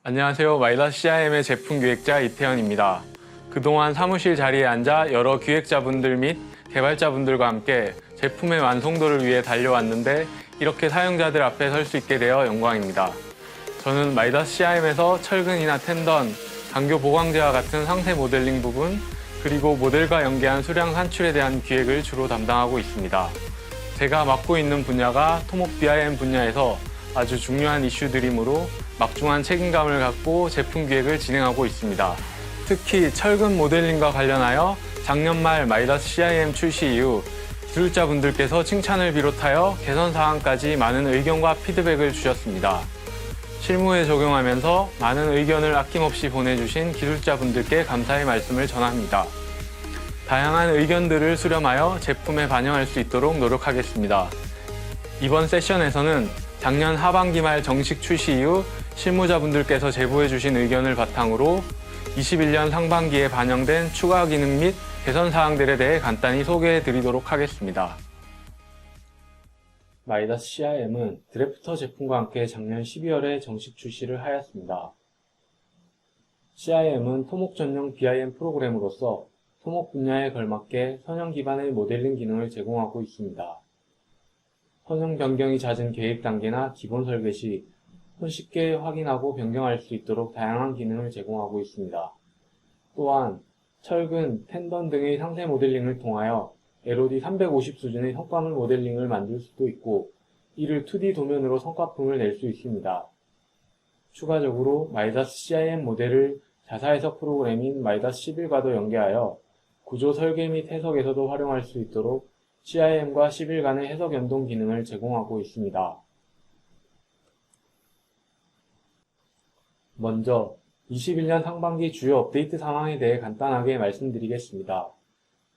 안녕하세요. 마이다스 CIM의 제품기획자 이태현입니다. 그동안 사무실 자리에 앉아 여러 기획자분들 및 개발자분들과 함께 제품의 완성도를 위해 달려왔는데 이렇게 사용자들 앞에 설 수 있게 되어 영광입니다. 저는 마이다스 CIM에서 철근이나 텐던, 강교 보강제와 같은 상세 모델링 부분, 그리고 모델과 연계한 수량 산출에 대한 기획을 주로 담당하고 있습니다. 제가 맡고 있는 분야가 토목 BIM 분야에서 아주 중요한 이슈들이므로 막중한 책임감을 갖고 제품 기획을 진행하고 있습니다. 특히 철근 모델링과 관련하여 작년 말 마이다스 CIM 출시 이후 기술자분들께서 칭찬을 비롯하여 개선 사항까지 많은 의견과 피드백을 주셨습니다. 실무에 적용하면서 많은 의견을 아낌없이 보내주신 기술자분들께 감사의 말씀을 전합니다. 다양한 의견들을 수렴하여 제품에 반영할 수 있도록 노력하겠습니다. 이번 세션에서는 작년 하반기 말 정식 출시 이후 실무자분들께서 제보해주신 의견을 바탕으로 21년 상반기에 반영된 추가 기능 및 개선 사항들에 대해 간단히 소개해 드리도록 하겠습니다. 마이다스 CIM은 드래프터 제품과 함께 작년 12월에 정식 출시를 하였습니다. CIM은 토목 전용 BIM 프로그램으로서 토목 분야에 걸맞게 선형 기반의 모델링 기능을 제공하고 있습니다. 선형 변경이 잦은 계획 단계나 기본 설계 시 손쉽게 확인하고 변경할 수 있도록 다양한 기능을 제공하고 있습니다. 또한 철근, 텐던 등의 상세 모델링을 통하여 LOD 350 수준의 성과물 모델링을 만들 수도 있고 이를 2D 도면으로 성과품을 낼 수 있습니다. 추가적으로 마이다스 CIM 모델을 자사 해석 프로그램인 마이다스 11과도 연계하여 구조 설계 및 해석에서도 활용할 수 있도록 CIM과 11 간의 해석 연동 기능을 제공하고 있습니다. 먼저 21년 상반기 주요 업데이트 상황에 대해 간단하게 말씀드리겠습니다.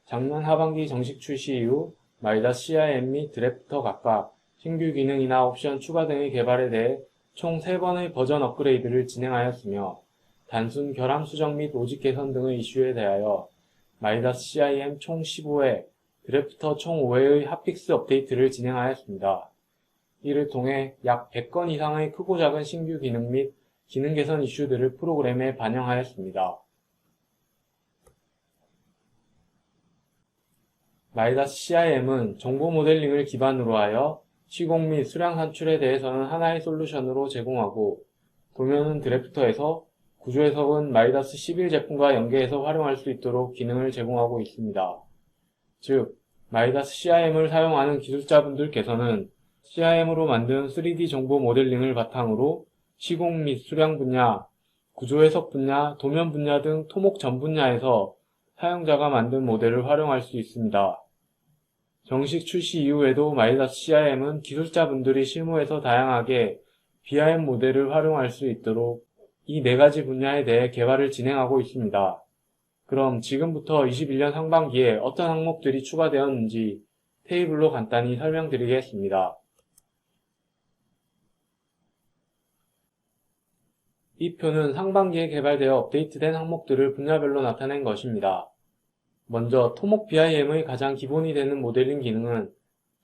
작년 하반기 정식 출시 이후 마이다스 CIM 및 드래프터 각각 신규 기능이나 옵션 추가 등의 개발에 대해 총 3번의 버전 업그레이드를 진행하였으며 단순 결함 수정 및 오직 개선 등의 이슈에 대하여 마이다스 CIM 총 15회, 드래프터 총 5회의 핫픽스 업데이트를 진행하였습니다. 이를 통해 약 100건 이상의 크고 작은 신규 기능 및 기능 개선 이슈들을 프로그램에 반영하였습니다. 마이다스 CIM은 정보 모델링을 기반으로 하여 시공 및 수량 산출에 대해서는 하나의 솔루션으로 제공하고 도면은 드래프터에서 구조 해석은 마이다스 11 제품과 연계해서 활용할 수 있도록 기능을 제공하고 있습니다. 즉, 마이다스 CIM을 사용하는 기술자분들께서는 CIM으로 만든 3D 정보 모델링을 바탕으로 시공 및 수량 분야, 구조 해석 분야, 도면 분야 등 토목 전 분야에서 사용자가 만든 모델을 활용할 수 있습니다. 정식 출시 이후에도 마이다스 CIM은 기술자분들이 실무에서 다양하게 BIM 모델을 활용할 수 있도록 이 4가지 분야에 대해 개발을 진행하고 있습니다. 그럼 지금부터 21년 상반기에 어떤 항목들이 추가되었는지 테이블로 간단히 설명드리겠습니다. 이 표는 상반기에 개발되어 업데이트된 항목들을 분야별로 나타낸 것입니다. 먼저 토목 BIM의 가장 기본이 되는 모델링 기능은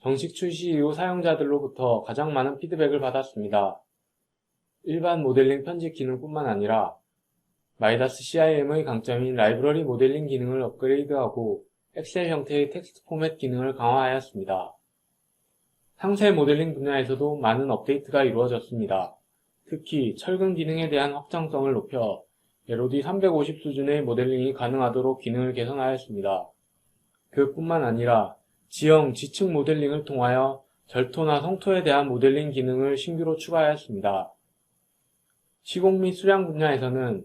정식 출시 이후 사용자들로부터 가장 많은 피드백을 받았습니다. 일반 모델링 편집 기능뿐만 아니라 마이다스 CIM의 강점인 라이브러리 모델링 기능을 업그레이드하고 엑셀 형태의 텍스트 포맷 기능을 강화하였습니다. 상세 모델링 분야에서도 많은 업데이트가 이루어졌습니다. 특히 철근 기능에 대한 확장성을 높여 LOD 350 수준의 모델링이 가능하도록 기능을 개선하였습니다. 그뿐만 아니라 지형, 지층 모델링을 통하여 절토나 성토에 대한 모델링 기능을 신규로 추가하였습니다. 시공 및 수량 분야에서는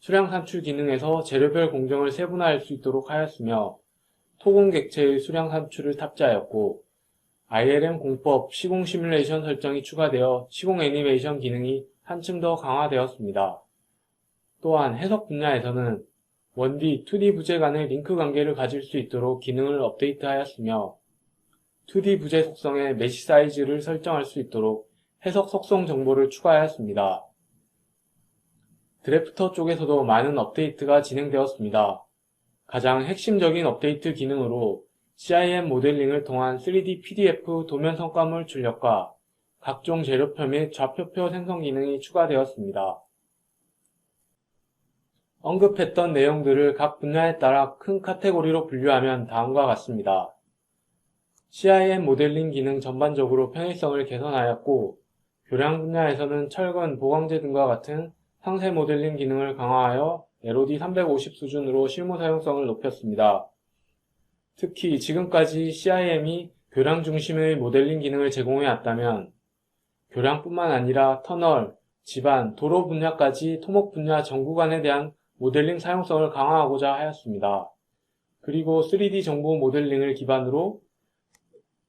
수량 산출 기능에서 재료별 공정을 세분화할 수 있도록 하였으며 토공 객체의 수량 산출을 탑재하였고 ILM 공법 시공 시뮬레이션 설정이 추가되어 시공 애니메이션 기능이 한층 더 강화되었습니다. 또한 해석 분야에서는 1D, 2D 부재 간의 링크 관계를 가질 수 있도록 기능을 업데이트하였으며 2D 부재 속성의 메시 사이즈를 설정할 수 있도록 해석 속성 정보를 추가하였습니다. 드래프터 쪽에서도 많은 업데이트가 진행되었습니다. 가장 핵심적인 업데이트 기능으로 CIM 모델링을 통한 3D PDF 도면 성과물 출력과 각종 재료표 및 좌표표 생성 기능이 추가되었습니다. 언급했던 내용들을 각 분야에 따라 큰 카테고리로 분류하면 다음과 같습니다. CIM 모델링 기능 전반적으로 편의성을 개선하였고, 교량 분야에서는 철근, 보강제 등과 같은 상세 모델링 기능을 강화하여 LOD 350 수준으로 실무 사용성을 높였습니다. 특히 지금까지 CIM이 교량 중심의 모델링 기능을 제공해왔다면 교량뿐만 아니라 터널, 지반, 도로 분야까지 토목 분야 전 구간에 대한 모델링 사용성을 강화하고자 하였습니다. 그리고 3D 정보 모델링을 기반으로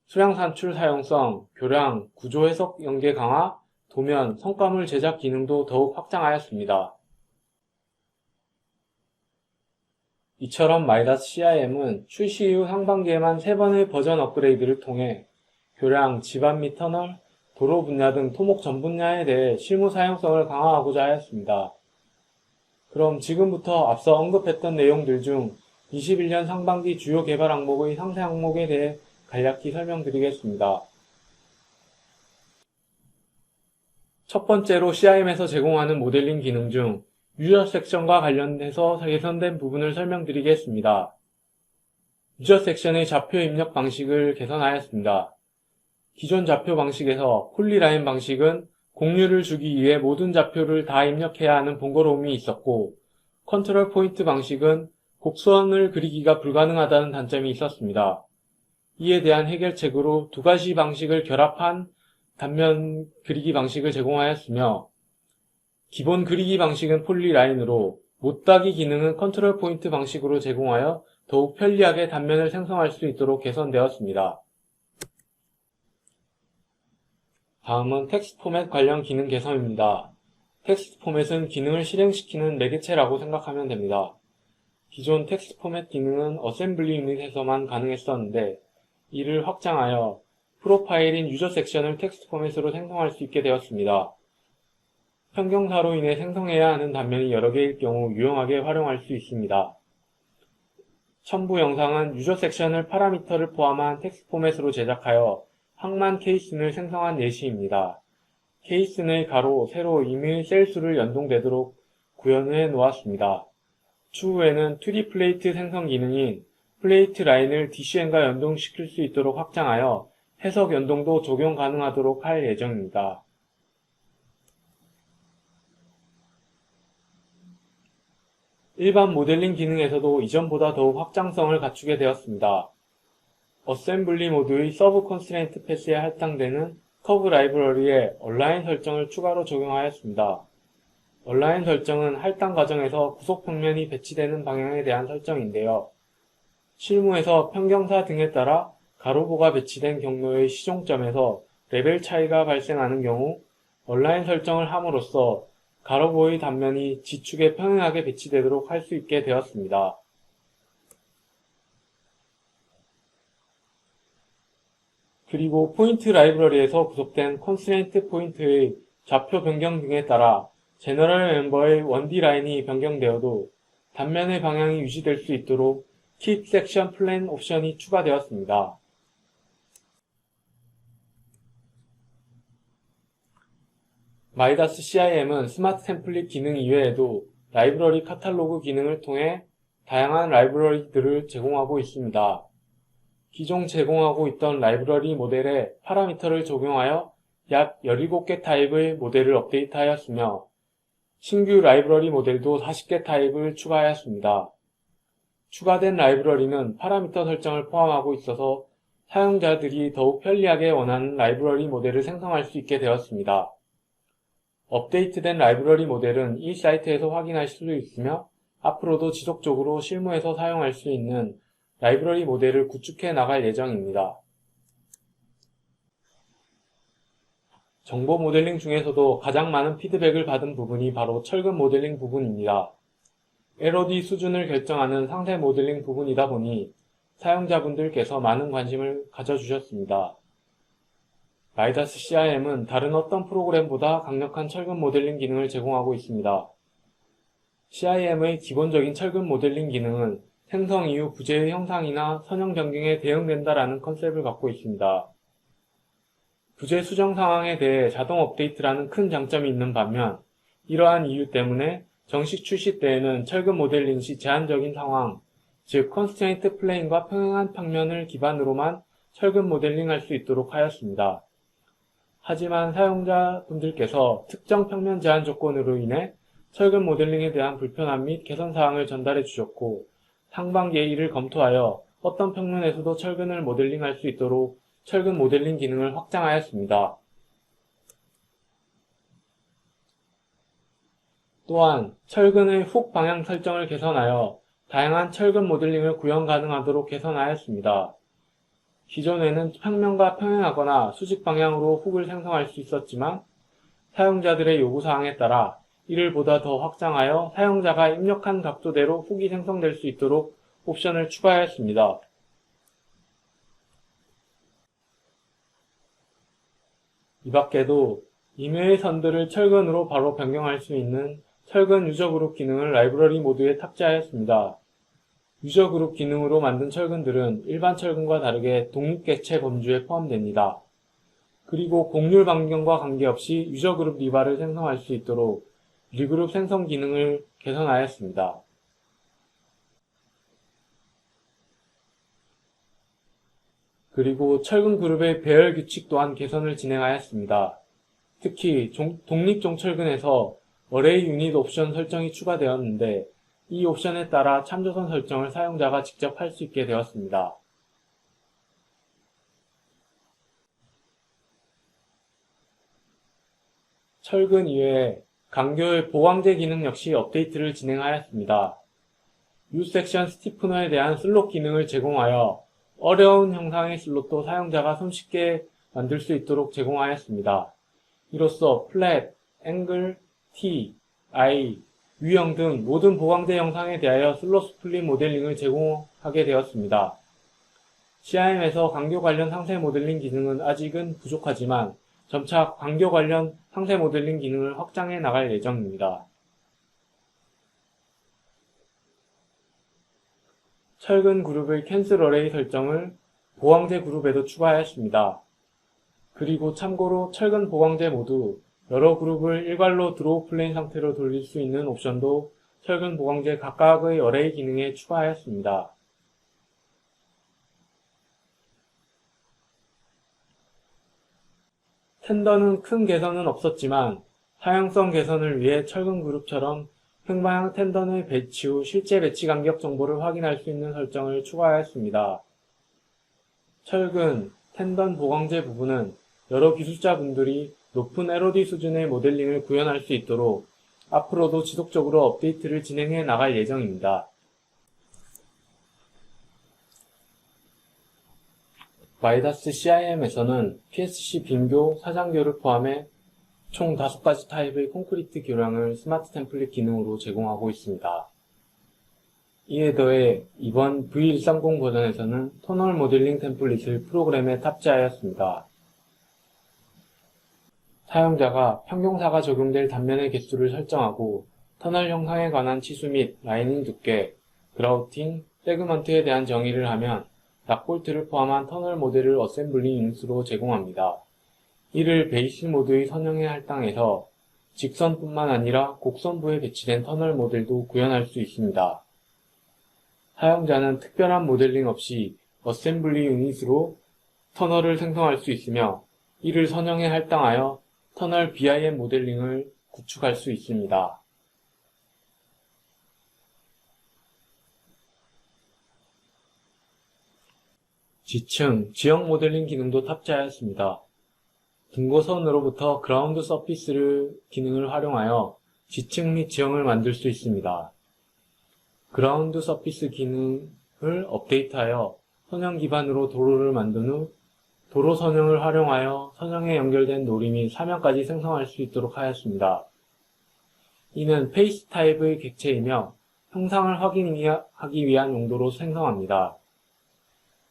수량 산출 사용성, 교량, 구조 해석 연계 강화, 도면, 성과물 제작 기능도 더욱 확장하였습니다. 이처럼 마이다스 CIM은 출시 이후 상반기에만 3번의 버전 업그레이드를 통해 교량, 지반 및 터널, 도로 분야 등 토목 전 분야에 대해 실무 사용성을 강화하고자 하였습니다. 그럼 지금부터 앞서 언급했던 내용들 중 21년 상반기 주요 개발 항목의 상세 항목에 대해 간략히 설명드리겠습니다. 첫 번째로 CIM에서 제공하는 모델링 기능 중 유저 섹션과 관련해서 개선된 부분을 설명드리겠습니다. 유저 섹션의 좌표 입력 방식을 개선하였습니다. 기존 좌표 방식에서 폴리라인 방식은 공유를 주기 위해 모든 좌표를 다 입력해야 하는 번거로움이 있었고, 컨트롤 포인트 방식은 곡선을 그리기가 불가능하다는 단점이 있었습니다. 이에 대한 해결책으로 두 가지 방식을 결합한 단면 그리기 방식을 제공하였으며, 기본 그리기 방식은 폴리라인으로 못따기 기능은 컨트롤 포인트 방식으로 제공하여 더욱 편리하게 단면을 생성할 수 있도록 개선되었습니다. 다음은 텍스트 포맷 관련 기능 개선입니다. 텍스트 포맷은 기능을 실행시키는 매개체라고 생각하면 됩니다. 기존 텍스트 포맷 기능은 어셈블리 유닛에서만 가능했었는데, 이를 확장하여 프로파일인 유저 섹션을 텍스트 포맷으로 생성할 수 있게 되었습니다. 평경사로 인해 생성해야 하는 단면이 여러 개일 경우 유용하게 활용할 수 있습니다. 첨부 영상은 유저 섹션을 파라미터를 포함한 텍스트 포맷으로 제작하여 항만 케이슨을 생성한 예시입니다. 케이슨의 가로, 세로, 임의 셀 수를 연동되도록 구현해 놓았습니다. 추후에는 2D 플레이트 생성 기능인 플레이트 라인을 DCM과 연동시킬 수 있도록 확장하여 해석 연동도 적용 가능하도록 할 예정입니다. 일반 모델링 기능에서도 이전보다 더욱 확장성을 갖추게 되었습니다. 어셈블리 모드의 서브 컨스트레인트 패스에 할당되는 커브 라이브러리에 얼라인 설정을 추가로 적용하였습니다. 얼라인 설정은 할당 과정에서 구속 평면이 배치되는 방향에 대한 설정인데요. 실무에서 평경사 등에 따라 가로보가 배치된 경로의 시종점에서 레벨 차이가 발생하는 경우 얼라인 설정을 함으로써 가로보의 단면이 지축에 평행하게 배치되도록 할 수 있게 되었습니다. 그리고 포인트 라이브러리에서 구속된 컨스트레인트 포인트의 좌표 변경 등에 따라 제너럴 멤버의 1D 라인이 변경되어도 단면의 방향이 유지될 수 있도록 Keep Section Plan 옵션이 추가되었습니다. 마이다스 CIM은 스마트 템플릿 기능 이외에도 라이브러리 카탈로그 기능을 통해 다양한 라이브러리들을 제공하고 있습니다. 기존 제공하고 있던 라이브러리 모델에 파라미터를 적용하여 약 17개 타입의 모델을 업데이트하였으며 신규 라이브러리 모델도 40개 타입을 추가하였습니다. 추가된 라이브러리는 파라미터 설정을 포함하고 있어서 사용자들이 더욱 편리하게 원하는 라이브러리 모델을 생성할 수 있게 되었습니다. 업데이트된 라이브러리 모델은 이 사이트에서 확인하실 수 있으며 앞으로도 지속적으로 실무에서 사용할 수 있는 라이브러리 모델을 구축해 나갈 예정입니다. 정보 모델링 중에서도 가장 많은 피드백을 받은 부분이 바로 철근 모델링 부분입니다. LOD 수준을 결정하는 상세 모델링 부분이다 보니 사용자분들께서 많은 관심을 가져주셨습니다. 마이다스 CIM은 다른 어떤 프로그램보다 강력한 철근 모델링 기능을 제공하고 있습니다. CIM의 기본적인 철근 모델링 기능은 생성 이후 부재의 형상이나 선형 변경에 대응된다라는 컨셉을 갖고 있습니다. 부재 수정 상황에 대해 자동 업데이트라는 큰 장점이 있는 반면 이러한 이유 때문에 정식 출시 때에는 철근 모델링 시 제한적인 상황, 즉 컨스트레인트 플레인과 평행한 평면을 기반으로만 철근 모델링할 수 있도록 하였습니다. 하지만 사용자분들께서 특정 평면 제한 조건으로 인해 철근 모델링에 대한 불편함 및 개선 사항을 전달해 주셨고, 상반기에 이를 검토하여 어떤 평면에서도 철근을 모델링할 수 있도록 철근 모델링 기능을 확장하였습니다. 또한 철근의 훅 방향 설정을 개선하여 다양한 철근 모델링을 구현 가능하도록 개선하였습니다. 기존에는 평면과 평행하거나 수직 방향으로 훅을 생성할 수 있었지만 사용자들의 요구사항에 따라 이를 보다 더 확장하여 사용자가 입력한 각도대로 훅이 생성될 수 있도록 옵션을 추가하였습니다. 이 밖에도 임의의 선들을 철근으로 바로 변경할 수 있는 철근 유저그룹 기능을 라이브러리 모드에 탑재하였습니다. 유저그룹 기능으로 만든 철근들은 일반 철근과 다르게 독립개체 범주에 포함됩니다. 그리고 곡률 반경과 관계없이 유저그룹 리바를 생성할 수 있도록 리그룹 생성 기능을 개선하였습니다. 그리고 철근 그룹의 배열 규칙 또한 개선을 진행하였습니다. 특히 독립종철근에서 어레이 유닛 옵션 설정이 추가되었는데, 이 옵션에 따라 참조선 설정을 사용자가 직접 할 수 있게 되었습니다. 철근 이외에 강교의 보강제 기능 역시 업데이트를 진행하였습니다. U-섹션 스티프너에 대한 슬롯 기능을 제공하여 어려운 형상의 슬롯도 사용자가 손쉽게 만들 수 있도록 제공하였습니다. 이로써 플랫, 앵글, T, I, 유형 등 모든 보강제 형상에 대하여 슬롯 스플릿 모델링을 제공하게 되었습니다. CIM에서 강교 관련 상세 모델링 기능은 아직은 부족하지만 점차 강교 관련 상세 모델링 기능을 확장해 나갈 예정입니다. 철근 그룹의 캔슬 어레이 설정을 보강제 그룹에도 추가하였습니다. 그리고 참고로 철근 보강제 모두 여러 그룹을 일괄로 드로우 플레인 상태로 돌릴 수 있는 옵션도 철근 보강제 각각의 어레이 기능에 추가하였습니다. 텐더는 큰 개선은 없었지만 사용성 개선을 위해 철근 그룹처럼 횡방향 텐던의 배치 후 실제 배치 간격 정보를 확인할 수 있는 설정을 추가하였습니다. 철근, 텐던 보강제 부분은 여러 기술자분들이 높은 LOD 수준의 모델링을 구현할 수 있도록 앞으로도 지속적으로 업데이트를 진행해 나갈 예정입니다. 마이다스 CIM에서는 PSC 빈교, 사장교를 포함해 총 5가지 타입의 콘크리트 교량을 스마트 템플릿 기능으로 제공하고 있습니다. 이에 더해 이번 V130 버전에서는 터널 모델링 템플릿을 프로그램에 탑재하였습니다. 사용자가 평경사가 적용될 단면의 개수를 설정하고 터널 형상에 관한 치수 및 라이닝 두께, 그라우팅, 세그먼트에 대한 정의를 하면 락볼트를 포함한 터널 모델을 어셈블리 유닛으로 제공합니다. 이를 베이스 모드의 선형에 할당해서 직선뿐만 아니라 곡선부에 배치된 터널 모델도 구현할 수 있습니다. 사용자는 특별한 모델링 없이 어셈블리 유닛으로 터널을 생성할 수 있으며 이를 선형에 할당하여 터널 BIM 모델링을 구축할 수 있습니다. 지층, 지형 모델링 기능도 탑재하였습니다. 등고선으로부터 그라운드 서피스 기능을 활용하여 지층 및 지형을 만들 수 있습니다. 그라운드 서피스 기능을 업데이트하여 선형 기반으로 도로를 만든 후 도로 선형을 활용하여 선형에 연결된 놀이 및 사면까지 생성할 수 있도록 하였습니다. 이는 페이스 타입의 객체이며 형상을 확인하기 위한 용도로 생성합니다.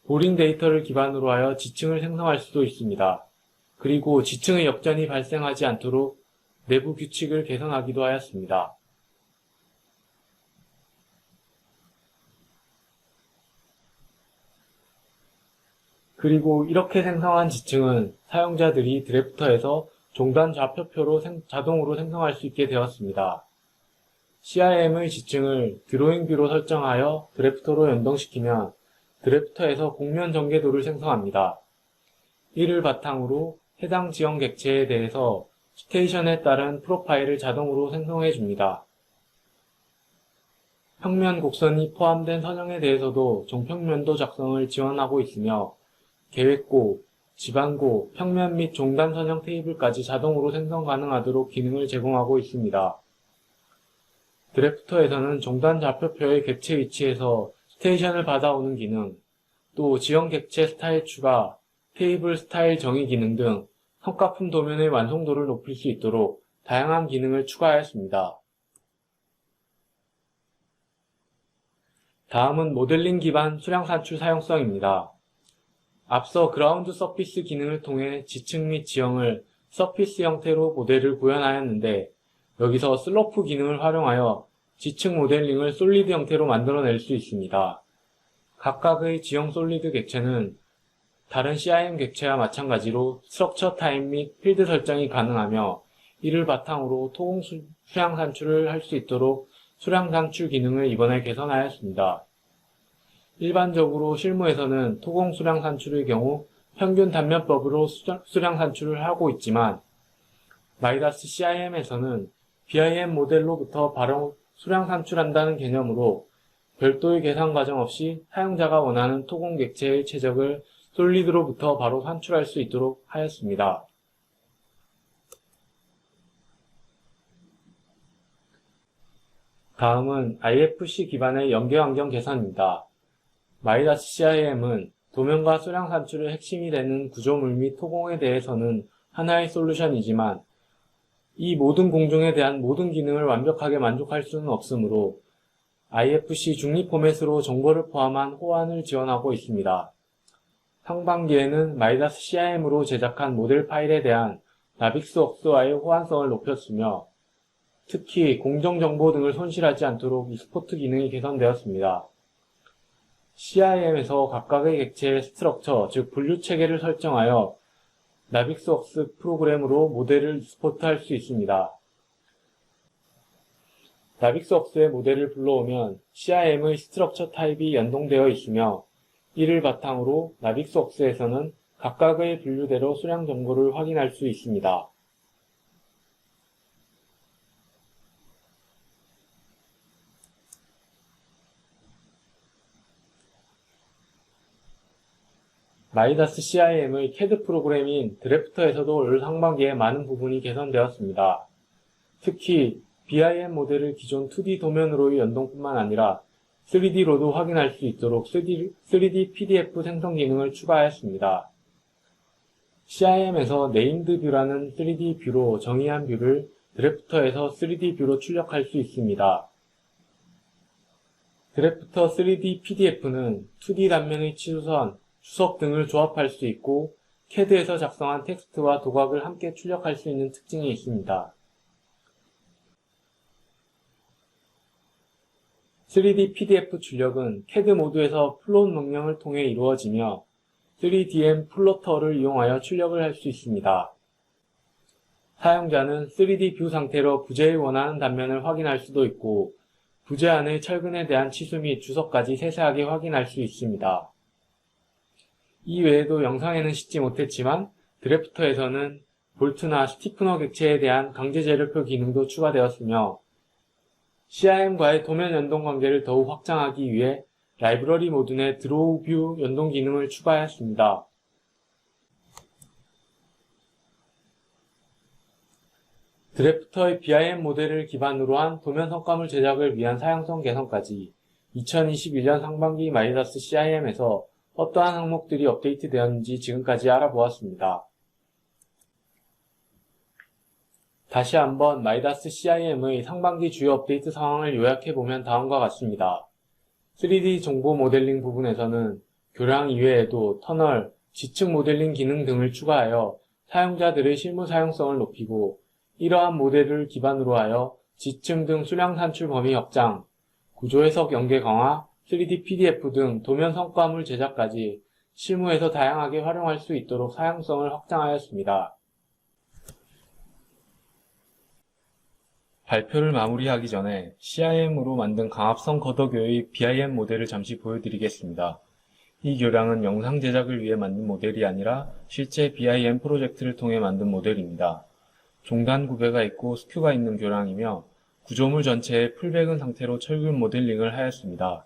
보링 데이터를 기반으로 하여 지층을 생성할 수도 있습니다. 그리고 지층의 역전이 발생하지 않도록 내부 규칙을 개선하기도 하였습니다. 그리고 이렇게 생성한 지층은 사용자들이 드래프터에서 종단 좌표표로 자동으로 생성할 수 있게 되었습니다. CIM의 지층을 드로잉 뷰로 설정하여 드래프터로 연동시키면 드래프터에서 곡면 전개도를 생성합니다. 이를 바탕으로 해당 지형 객체에 대해서 스테이션에 따른 프로파일을 자동으로 생성해 줍니다. 평면 곡선이 포함된 선형에 대해서도 종평면도 작성을 지원하고 있으며 계획고, 지반고, 평면 및 종단 선형 테이블까지 자동으로 생성 가능하도록 기능을 제공하고 있습니다. 드래프터에서는 종단 좌표표의 객체 위치에서 스테이션을 받아오는 기능, 또 지형 객체 스타일 추가, 테이블 스타일 정의 기능 등 성과품 도면의 완성도를 높일 수 있도록 다양한 기능을 추가하였습니다. 다음은 모델링 기반 수량 산출 사용성입니다. 앞서 그라운드 서피스 기능을 통해 지층 및 지형을 서피스 형태로 모델을 구현하였는데 여기서 슬로프 기능을 활용하여 지층 모델링을 솔리드 형태로 만들어낼 수 있습니다. 각각의 지형 솔리드 객체는 다른 CIM 객체와 마찬가지로 스트럭처 타입 및 필드 설정이 가능하며 이를 바탕으로 토공 수량 산출을 할 수 있도록 수량 산출 기능을 이번에 개선하였습니다. 일반적으로 실무에서는 토공 수량 산출의 경우 평균 단면법으로 수량 산출을 하고 있지만 마이다스 CIM에서는 BIM 모델로부터 바로 수량 산출한다는 개념으로 별도의 계산 과정 없이 사용자가 원하는 토공 객체의 최적을 솔리드로부터 바로 산출할 수 있도록 하였습니다. 다음은 IFC 기반의 연계 환경 개선입니다. 마이다스 CIM은 도면과 수량 산출의 핵심이 되는 구조물 및 토공에 대해서는 하나의 솔루션이지만 이 모든 공정에 대한 모든 기능을 완벽하게 만족할 수는 없으므로 IFC 중립 포맷으로 정보를 포함한 호환을 지원하고 있습니다. 상반기에는 마이다스 CIM으로 제작한 모델 파일에 대한 나빅스웍스와의 호환성을 높였으며 특히 공정정보 등을 손실하지 않도록 익스포트 기능이 개선되었습니다. CIM에서 각각의 객체의 스트럭처, 즉 분류 체계를 설정하여 나빅스웍스 프로그램으로 모델을 익스포트할 수 있습니다. 나빅스웍스의 모델을 불러오면 CIM의 스트럭처 타입이 연동되어 있으며 이를 바탕으로 나빅스웍스에서는 각각의 분류대로 수량 정보를 확인할 수 있습니다. 마이다스 CIM의 CAD 프로그램인 드래프터에서도 올 상반기에 많은 부분이 개선되었습니다. 특히 BIM 모델을 기존 2D 도면으로의 연동뿐만 아니라 3D로도 확인할 수 있도록 3D PDF 생성 기능을 추가하였습니다. CIM에서 네임드 뷰라는 3D 뷰로 정의한 뷰를 드래프터에서 3D 뷰로 출력할 수 있습니다. 드래프터 3D PDF는 2D 단면의 치수선, 주석 등을 조합할 수 있고 CAD에서 작성한 텍스트와 도각을 함께 출력할 수 있는 특징이 있습니다. 3D PDF 출력은 CAD 모드에서 플롯 명령을 통해 이루어지며 3DM 플로터를 이용하여 출력을 할 수 있습니다. 사용자는 3D 뷰 상태로 부재의 원하는 단면을 확인할 수도 있고 부재 안의 철근에 대한 치수 및 주석까지 세세하게 확인할 수 있습니다. 이 외에도 영상에는 싣지 못했지만 드래프터에서는 볼트나 스티프너 객체에 대한 강제 재료표 기능도 추가되었으며 CIM과의 도면 연동 관계를 더욱 확장하기 위해 라이브러리 모드 내 드로우 뷰 연동 기능을 추가하였습니다. 드래프터의 BIM 모델을 기반으로 한 도면 성과물 제작을 위한 사용성 개선까지 2021년 상반기 마이다스 CIM에서 어떠한 항목들이 업데이트되었는지 지금까지 알아보았습니다. 다시 한번 마이다스 CIM의 상반기 주요 업데이트 상황을 요약해보면 다음과 같습니다. 3D 정보 모델링 부분에서는 교량 이외에도 터널, 지층 모델링 기능 등을 추가하여 사용자들의 실무 사용성을 높이고 이러한 모델을 기반으로 하여 지층 등 수량 산출 범위 확장, 구조 해석 연계 강화, 3D PDF 등 도면 성과물 제작까지 실무에서 다양하게 활용할 수 있도록 사용성을 확장하였습니다. 발표를 마무리하기 전에 CIM으로 만든 강압성 걷어교의 BIM 모델을 잠시 보여드리겠습니다. 이 교량은 영상 제작을 위해 만든 모델이 아니라 실제 BIM 프로젝트를 통해 만든 모델입니다. 종단 구배가 있고 스큐가 있는 교량이며 구조물 전체에 풀백은 상태로 철근 모델링을 하였습니다.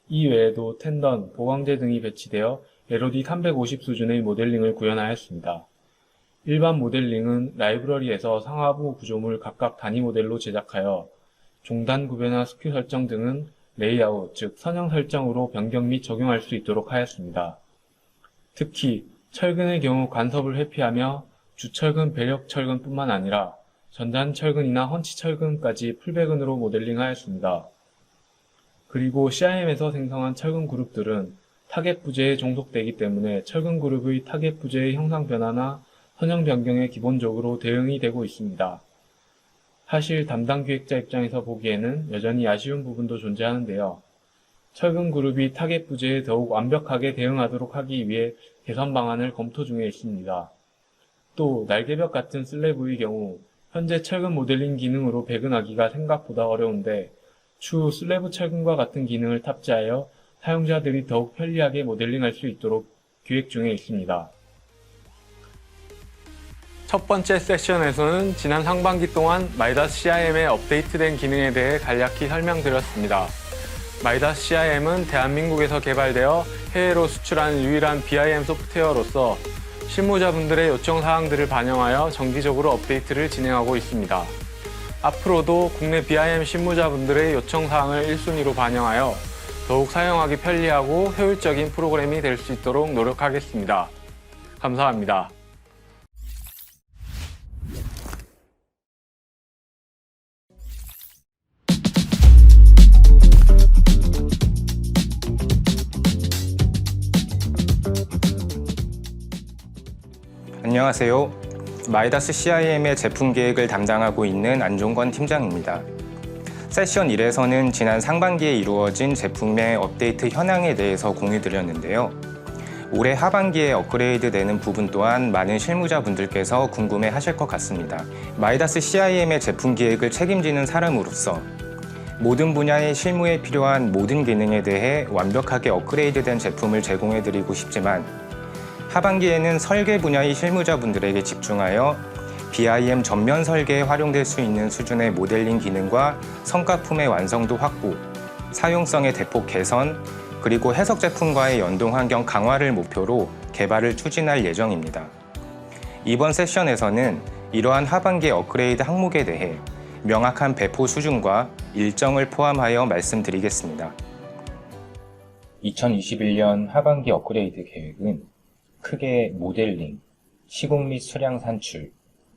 이 외에도 텐던, 보강제 등이 배치되어 LOD 350 수준의 모델링을 구현하였습니다. 일반 모델링은 라이브러리에서 상하부 구조물 각각 단위 모델로 제작하여 종단 구배나 스큐 설정 등은 레이아웃, 즉 선형 설정으로 변경 및 적용할 수 있도록 하였습니다. 특히 철근의 경우 간섭을 회피하며 주철근, 배력 철근뿐만 아니라 전단 철근이나 헌치 철근까지 풀배근으로 모델링하였습니다. 그리고 CIM에서 생성한 철근 그룹들은 타겟 부재에 종속되기 때문에 철근 그룹의 타겟 부재의 형상 변화나 선형 변경에 기본적으로 대응이 되고 있습니다. 사실 담당 기획자 입장에서 보기에는 여전히 아쉬운 부분도 존재하는데요. 철근 그룹이 타겟 부재에 더욱 완벽하게 대응하도록 하기 위해 개선 방안을 검토 중에 있습니다. 또 날개벽 같은 슬래브의 경우 현재 철근 모델링 기능으로 배근하기가 생각보다 어려운데 추후 슬래브 철근과 같은 기능을 탑재하여 사용자들이 더욱 편리하게 모델링할 수 있도록 기획 중에 있습니다. 첫 번째 세션에서는 지난 상반기 동안 마이다스 CIM의 업데이트된 기능에 대해 간략히 설명드렸습니다. 마이다스 CIM은 대한민국에서 개발되어 해외로 수출한 유일한 BIM 소프트웨어로서 실무자분들의 요청 사항들을 반영하여 정기적으로 업데이트를 진행하고 있습니다. 앞으로도 국내 BIM 실무자분들의 요청 사항을 1순위로 반영하여 더욱 사용하기 편리하고 효율적인 프로그램이 될 수 있도록 노력하겠습니다. 감사합니다. 안녕하세요. 마이다스 CIM의 제품 계획을 담당하고 있는 안종건 팀장입니다. 세션 1에서는 지난 상반기에 이루어진 제품의 업데이트 현황에 대해서 공유드렸는데요. 올해 하반기에 업그레이드되는 부분 또한 많은 실무자분들께서 궁금해 하실 것 같습니다. 마이다스 CIM의 제품 기획을 책임지는 사람으로서 모든 분야의 실무에 필요한 모든 기능에 대해 완벽하게 업그레이드된 제품을 제공해드리고 싶지만 하반기에는 설계 분야의 실무자분들에게 집중하여 BIM 전면 설계에 활용될 수 있는 수준의 모델링 기능과 성과품의 완성도 확보, 사용성의 대폭 개선, 그리고 해석 제품과의 연동 환경 강화를 목표로 개발을 추진할 예정입니다. 이번 세션에서는 이러한 하반기 업그레이드 항목에 대해 명확한 배포 수준과 일정을 포함하여 말씀드리겠습니다. 2021년 하반기 업그레이드 계획은 크게 모델링, 시공 및 수량 산출,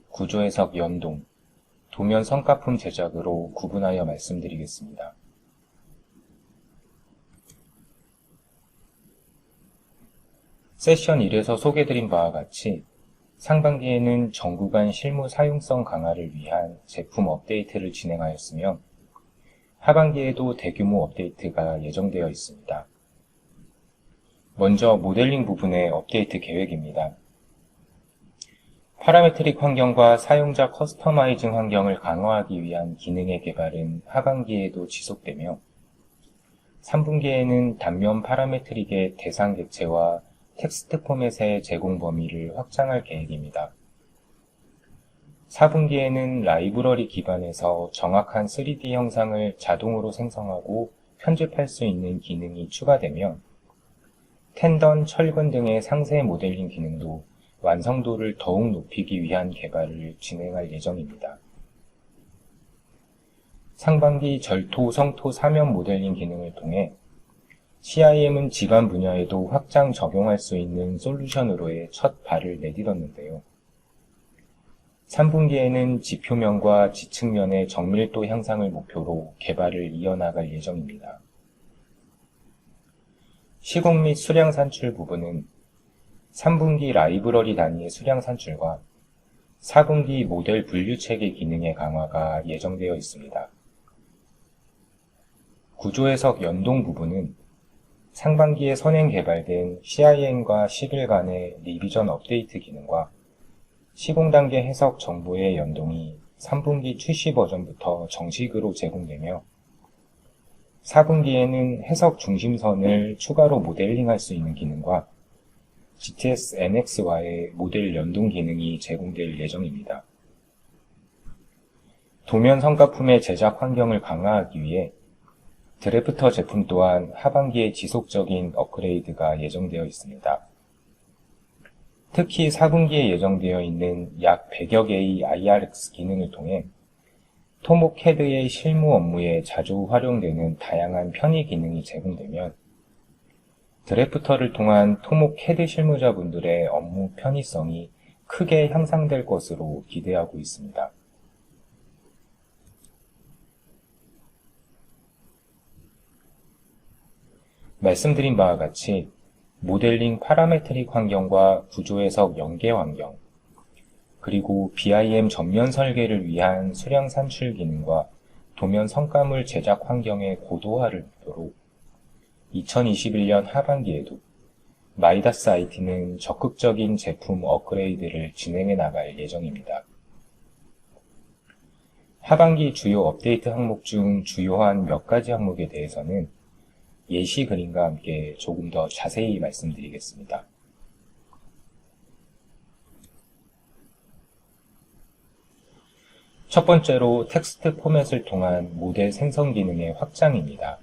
구조 해석 연동, 도면 성과품 제작으로 구분하여 말씀드리겠습니다. 세션 1에서 소개드린 바와 같이 상반기에는 정구간 실무 사용성 강화를 위한 제품 업데이트를 진행하였으며 하반기에도 대규모 업데이트가 예정되어 있습니다. 먼저 모델링 부분의 업데이트 계획입니다. 파라메트릭 환경과 사용자 커스터마이징 환경을 강화하기 위한 기능의 개발은 하반기에도 지속되며 3분기에는 단면 파라메트릭의 대상 객체와 텍스트 포맷의 제공 범위를 확장할 계획입니다. 4분기에는 라이브러리 기반에서 정확한 3D 형상을 자동으로 생성하고 편집할 수 있는 기능이 추가되며 텐던, 철근 등의 상세 모델링 기능도 완성도를 더욱 높이기 위한 개발을 진행할 예정입니다. 상반기 절토, 성토, 사면 모델링 기능을 통해 CIM은 지관 분야에도 확장 적용할 수 있는 솔루션으로의 첫 발을 내딛었는데요. 3분기에는 지표면과 지층면의 정밀도 향상을 목표로 개발을 이어나갈 예정입니다. 시공 및 수량 산출 부분은 3분기 라이브러리 단위의 수량 산출과 4분기 모델 분류 체계 기능의 강화가 예정되어 있습니다. 구조 해석 연동 부분은 상반기에 선행 개발된 CIM과 10일 간의 리비전 업데이트 기능과 시공 단계 해석 정보의 연동이 3분기 출시 버전부터 정식으로 제공되며 4분기에는 해석 중심선을 추가로 모델링할 수 있는 기능과 GTS NX와의 모델 연동 기능이 제공될 예정입니다. 도면 성가품의 제작 환경을 강화하기 위해 드래프터 제품 또한 하반기에 지속적인 업그레이드가 예정되어 있습니다. 특히 4분기에 예정되어 있는 약 100여 개의 IRX 기능을 통해 토목 CAD의 실무 업무에 자주 활용되는 다양한 편의 기능이 제공되면 드래프터를 통한 토목 CAD 실무자분들의 업무 편의성이 크게 향상될 것으로 기대하고 있습니다. 말씀드린 바와 같이 모델링 파라메트릭 환경과 구조 해석 연계 환경, 그리고 BIM 전면 설계를 위한 수량 산출 기능과 도면 성과물 제작 환경의 고도화를 목표로 2021년 하반기에도 마이다스 IT는 적극적인 제품 업그레이드를 진행해 나갈 예정입니다. 하반기 주요 업데이트 항목 중 주요한 몇 가지 항목에 대해서는 예시 그림과 함께 조금 더 자세히 말씀드리겠습니다. 첫 번째로 텍스트 포맷을 통한 모델 생성 기능의 확장입니다.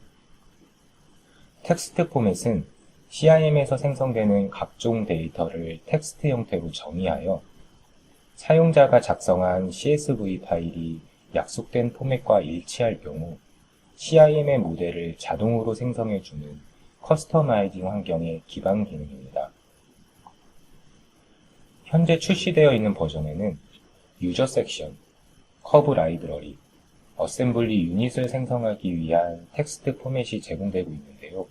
텍스트 포맷은 CIM에서 생성되는 각종 데이터를 텍스트 형태로 정의하여 사용자가 작성한 CSV 파일이 약속된 포맷과 일치할 경우 CIM의 모델을 자동으로 생성해주는 커스터마이징 환경의 기반 기능입니다. 현재 출시되어 있는 버전에는 유저 섹션, 커브 라이브러리, 어셈블리 유닛을 생성하기 위한 텍스트 포맷이 제공되고 있는데요.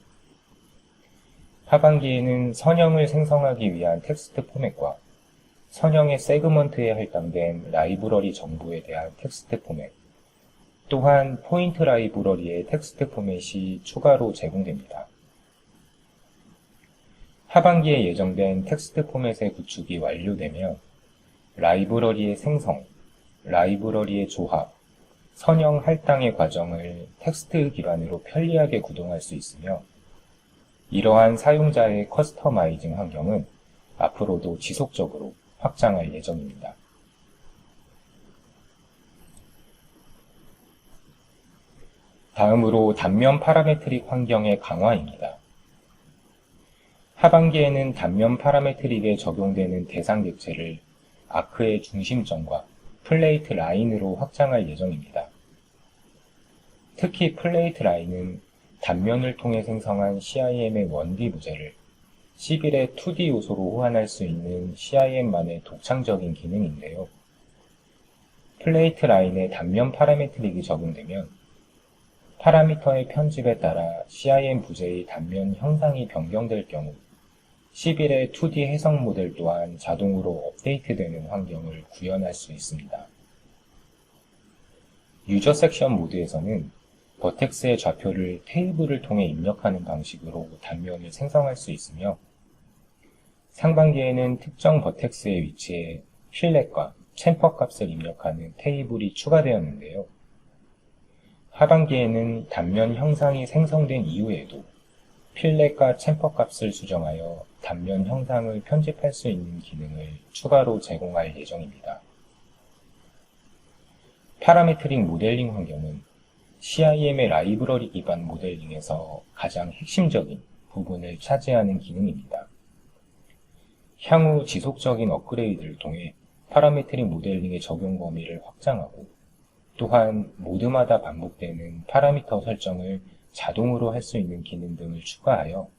하반기에는 선형을 생성하기 위한 텍스트 포맷과 선형의 세그먼트에 할당된 라이브러리 정보에 대한 텍스트 포맷, 또한 포인트 라이브러리의 텍스트 포맷이 추가로 제공됩니다. 하반기에 예정된 텍스트 포맷의 구축이 완료되면 라이브러리의 생성, 라이브러리의 조합, 선형 할당의 과정을 텍스트 기반으로 편리하게 구동할 수 있으며 이러한 사용자의 커스터마이징 환경은 앞으로도 지속적으로 확장할 예정입니다. 다음으로 단면 파라메트릭 환경의 강화입니다. 하반기에는 단면 파라메트릭에 적용되는 대상 객체를 아크의 중심점과 플레이트 라인으로 확장할 예정입니다. 특히 플레이트 라인은 단면을 통해 생성한 CIM의 1D 부재를 11의 2D 요소로 호환할 수 있는 CIM만의 독창적인 기능인데요. 플레이트 라인에 단면 파라메트릭이 적용되면 파라미터의 편집에 따라 CIM 부재의 단면 형상이 변경될 경우 11의 2D 해석 모델 또한 자동으로 업데이트되는 환경을 구현할 수 있습니다. 유저 섹션 모드에서는 버텍스의 좌표를 테이블을 통해 입력하는 방식으로 단면을 생성할 수 있으며 상반기에는 특정 버텍스의 위치에 필렛과 챔퍼 값을 입력하는 테이블이 추가되었는데요. 하반기에는 단면 형상이 생성된 이후에도 필렛과 챔퍼 값을 수정하여 단면 형상을 편집할 수 있는 기능을 추가로 제공할 예정입니다. 파라메트릭 모델링 환경은 CIM의 라이브러리 기반 모델링에서 가장 핵심적인 부분을 차지하는 기능입니다. 향후 지속적인 업그레이드를 통해 파라메트릭 모델링의 적용 범위를 확장하고 또한 모드마다 반복되는 파라미터 설정을 자동으로 할 수 있는 기능 등을 추가하여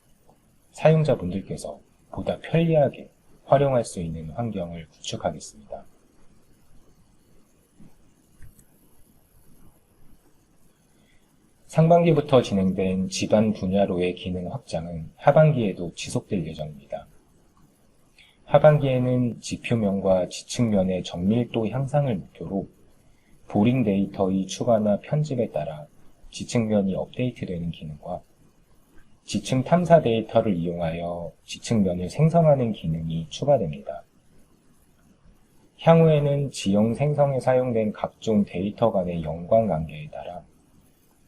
사용자분들께서 보다 편리하게 활용할 수 있는 환경을 구축하겠습니다. 상반기부터 진행된 집안 분야로의 기능 확장은 하반기에도 지속될 예정입니다. 하반기에는 지표면과 지층면의 정밀도 향상을 목표로 보링 데이터의 추가나 편집에 따라 지층면이 업데이트되는 기능과 지층 탐사 데이터를 이용하여 지층면을 생성하는 기능이 추가됩니다. 향후에는 지형 생성에 사용된 각종 데이터 간의 연관관계에 따라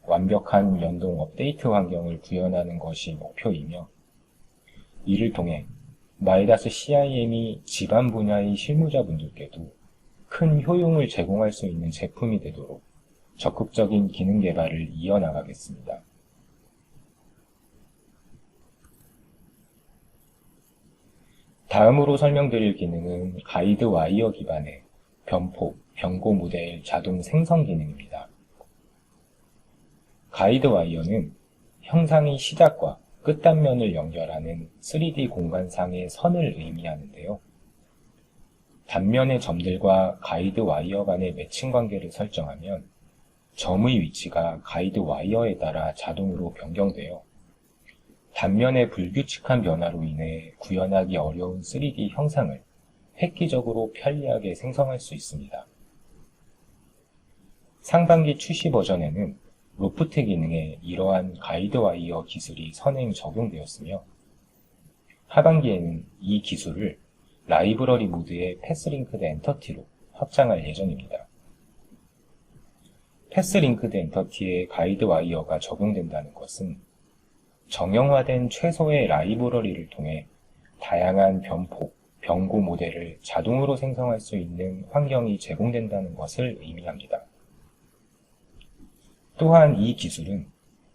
완벽한 연동 업데이트 환경을 구현하는 것이 목표이며, 이를 통해 마이다스 CIM이 집안 분야의 실무자분들께도 큰 효용을 제공할 수 있는 제품이 되도록 적극적인 기능 개발을 이어나가겠습니다. 다음으로 설명드릴 기능은 가이드 와이어 기반의 변폭, 변고 모델 자동 생성 기능입니다. 가이드 와이어는 형상의 시작과 끝단면을 연결하는 3D 공간상의 선을 의미하는데요. 단면의 점들과 가이드 와이어 간의 매칭 관계를 설정하면 점의 위치가 가이드 와이어에 따라 자동으로 변경되어 단면의 불규칙한 변화로 인해 구현하기 어려운 3D 형상을 획기적으로 편리하게 생성할 수 있습니다. 상반기 출시 버전에는 로프트 기능에 이러한 가이드 와이어 기술이 선행 적용되었으며, 하반기에는 이 기술을 라이브러리 모드의 패스링크드 엔터티로 확장할 예정입니다. 패스링크드 엔터티에 가이드 와이어가 적용된다는 것은 정형화된 최소의 라이브러리를 통해 다양한 변폭, 변고 모델을 자동으로 생성할 수 있는 환경이 제공된다는 것을 의미합니다. 또한 이 기술은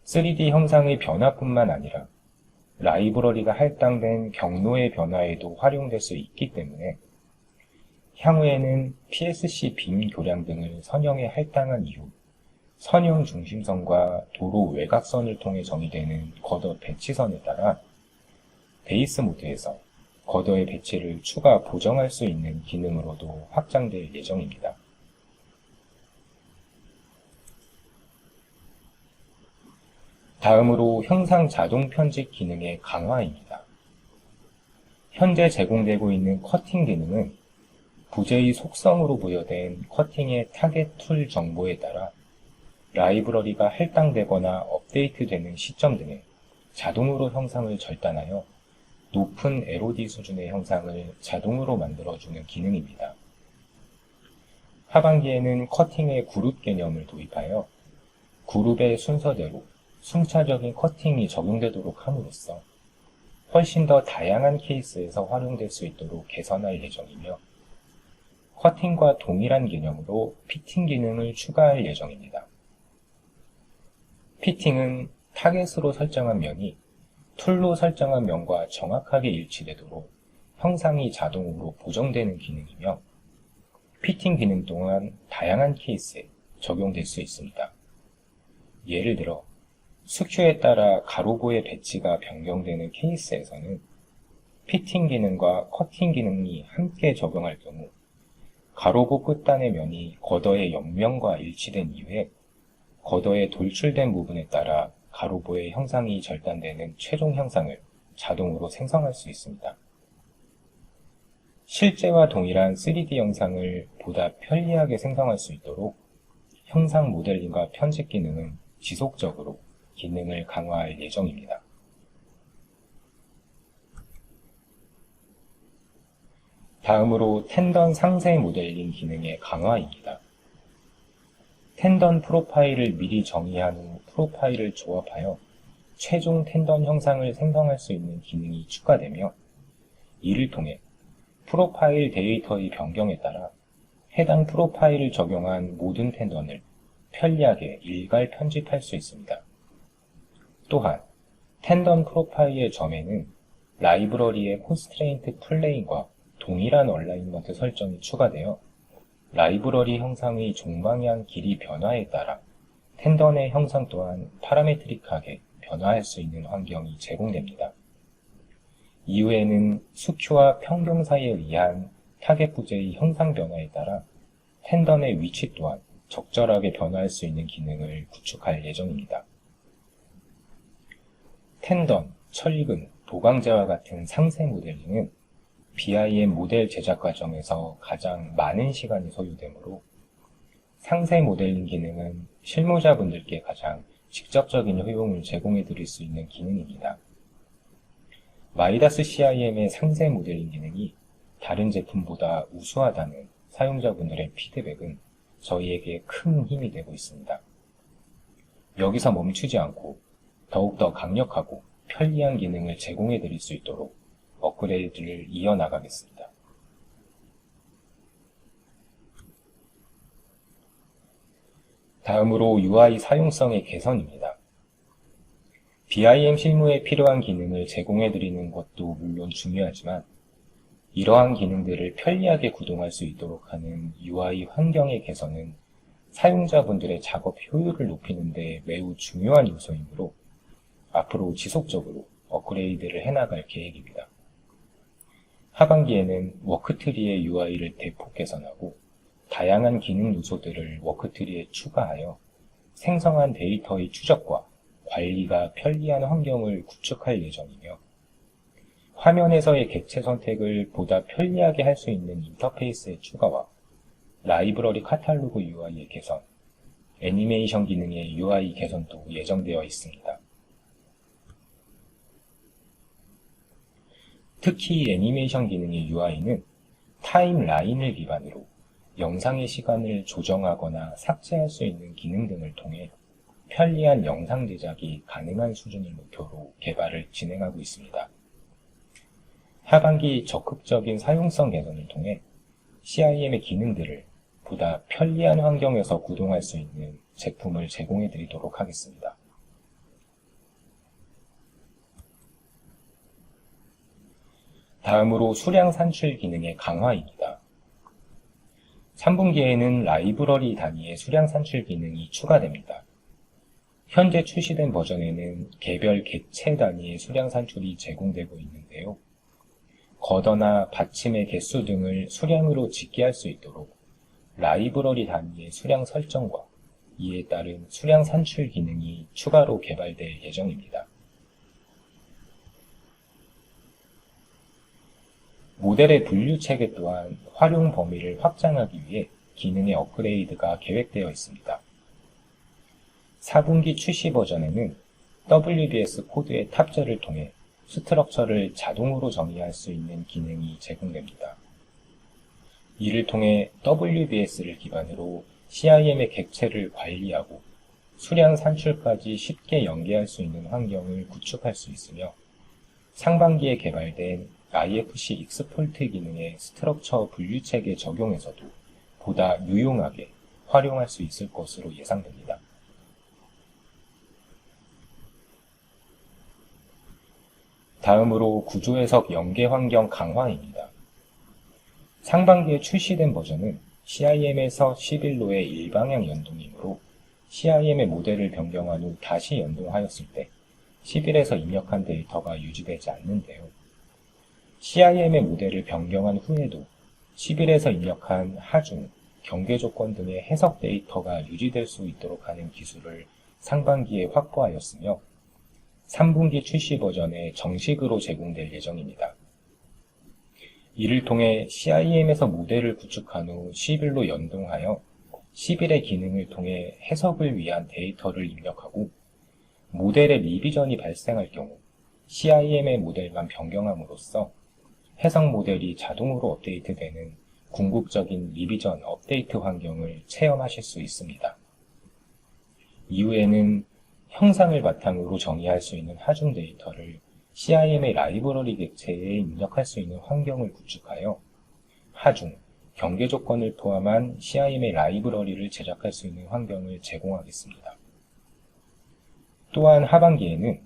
3D 형상의 변화뿐만 아니라 라이브러리가 할당된 경로의 변화에도 활용될 수 있기 때문에 향후에는 PSC 빔 교량 등을 선형에 할당한 이후 선형 중심선과 도로 외곽선을 통해 정의되는 겉어 배치선에 따라 베이스 모드에서 겉어의 배치를 추가 보정할 수 있는 기능으로도 확장될 예정입니다. 다음으로 형상 자동 편집 기능의 강화입니다. 현재 제공되고 있는 커팅 기능은 부재의 속성으로 부여된 커팅의 타겟 툴 정보에 따라 라이브러리가 할당되거나 업데이트되는 시점 등에 자동으로 형상을 절단하여 높은 LOD 수준의 형상을 자동으로 만들어주는 기능입니다. 하반기에는 커팅의 그룹 개념을 도입하여 그룹의 순서대로 순차적인 커팅이 적용되도록 함으로써 훨씬 더 다양한 케이스에서 활용될 수 있도록 개선할 예정이며, 커팅과 동일한 개념으로 피팅 기능을 추가할 예정입니다. 피팅은 타겟으로 설정한 면이 툴로 설정한 면과 정확하게 일치되도록 형상이 자동으로 보정되는 기능이며, 피팅 기능 또한 다양한 케이스에 적용될 수 있습니다. 예를 들어 수큐에 따라 가로고의 배치가 변경되는 케이스에서는 피팅 기능과 커팅 기능이 함께 적용할 경우 가로고 끝단의 면이 겉어의 옆면과 일치된 이후에 겉어에 돌출된 부분에 따라 가로보의 형상이 절단되는 최종 형상을 자동으로 생성할 수 있습니다. 실제와 동일한 3D 영상을 보다 편리하게 생성할 수 있도록 형상 모델링과 편집 기능은 지속적으로 기능을 강화할 예정입니다. 다음으로 텐던 상세 모델링 기능의 강화입니다. 텐던 프로파일을 미리 정의한 후 프로파일을 조합하여 최종 텐던 형상을 생성할 수 있는 기능이 추가되며, 이를 통해 프로파일 데이터의 변경에 따라 해당 프로파일을 적용한 모든 텐던을 편리하게 일괄 편집할 수 있습니다. 또한 텐던 프로파일의 점에는 라이브러리의 콘스트레인트 플레인과 동일한 얼라인먼트 설정이 추가되어 라이브러리 형상의 종방향 길이 변화에 따라 텐던의 형상 또한 파라메트릭하게 변화할 수 있는 환경이 제공됩니다. 이후에는 수큐와 평경 사이에 의한 타겟 부재의 형상 변화에 따라 텐던의 위치 또한 적절하게 변화할 수 있는 기능을 구축할 예정입니다. 텐던, 철근, 도강제와 같은 상세 모델링은 BIM 모델 제작 과정에서 가장 많은 시간이 소요되므로 상세 모델링 기능은 실무자분들께 가장 직접적인 효용을 제공해 드릴 수 있는 기능입니다. 마이다스 CIM의 상세 모델링 기능이 다른 제품보다 우수하다는 사용자분들의 피드백은 저희에게 큰 힘이 되고 있습니다. 여기서 멈추지 않고 더욱더 강력하고 편리한 기능을 제공해 드릴 수 있도록 업그레이드를 이어나가겠습니다. 다음으로 UI 사용성의 개선입니다. BIM 실무에 필요한 기능을 제공해 드리는 것도 물론 중요하지만 이러한 기능들을 편리하게 구동할 수 있도록 하는 UI 환경의 개선은 사용자분들의 작업 효율을 높이는 데 매우 중요한 요소이므로 앞으로 지속적으로 업그레이드를 해나갈 계획입니다. 하반기에는 워크트리의 UI를 대폭 개선하고 다양한 기능 요소들을 워크트리에 추가하여 생성한 데이터의 추적과 관리가 편리한 환경을 구축할 예정이며 화면에서의 객체 선택을 보다 편리하게 할 수 있는 인터페이스의 추가와 라이브러리 카탈로그 UI의 개선, 애니메이션 기능의 UI 개선도 예정되어 있습니다. 특히 애니메이션 기능의 UI는 타임라인을 기반으로 영상의 시간을 조정하거나 삭제할 수 있는 기능 등을 통해 편리한 영상 제작이 가능한 수준을 목표로 개발을 진행하고 있습니다. 하반기 적극적인 사용성 개선을 통해 CIM의 기능들을 보다 편리한 환경에서 구동할 수 있는 제품을 제공해 드리도록 하겠습니다. 다음으로 수량 산출 기능의 강화입니다. 3분기에는 라이브러리 단위의 수량 산출 기능이 추가됩니다. 현재 출시된 버전에는 개별 객체 단위의 수량 산출이 제공되고 있는데요. 거더나 받침의 개수 등을 수량으로 집계할 수 있도록 라이브러리 단위의 수량 설정과 이에 따른 수량 산출 기능이 추가로 개발될 예정입니다. 모델의 분류 체계 또한 활용 범위를 확장하기 위해 기능의 업그레이드가 계획되어 있습니다. 4분기 출시 버전에는 WBS 코드의 탑재를 통해 스트럭처를 자동으로 정의할 수 있는 기능이 제공됩니다. 이를 통해 WBS를 기반으로 CIM의 객체를 관리하고 수량 산출까지 쉽게 연계할 수 있는 환경을 구축할 수 있으며 상반기에 개발된 IFC 익스포트 기능의 스트럭처 분류체계 적용에서도 보다 유용하게 활용할 수 있을 것으로 예상됩니다. 다음으로 구조해석 연계 환경 강화입니다. 상반기에 출시된 버전은 CIM에서 11로의 일방향 연동이므로 CIM의 모델을 변경한 후 다시 연동하였을 때 11에서 입력한 데이터가 유지되지 않는데요. CIM의 모델을 변경한 후에도 11에서 입력한 하중, 경계 조건 등의 해석 데이터가 유지될 수 있도록 하는 기술을 상반기에 확보하였으며 3분기 출시 버전에 정식으로 제공될 예정입니다. 이를 통해 CIM에서 모델을 구축한 후 11로 연동하여 11의 기능을 통해 해석을 위한 데이터를 입력하고 모델의 리비전이 발생할 경우 CIM의 모델만 변경함으로써 해석 모델이 자동으로 업데이트되는 궁극적인 리비전 업데이트 환경을 체험하실 수 있습니다. 이후에는 형상을 바탕으로 정의할 수 있는 하중 데이터를 CIM의 라이브러리 객체에 입력할 수 있는 환경을 구축하여 하중, 경계 조건을 포함한 CIM의 라이브러리를 제작할 수 있는 환경을 제공하겠습니다. 또한 하반기에는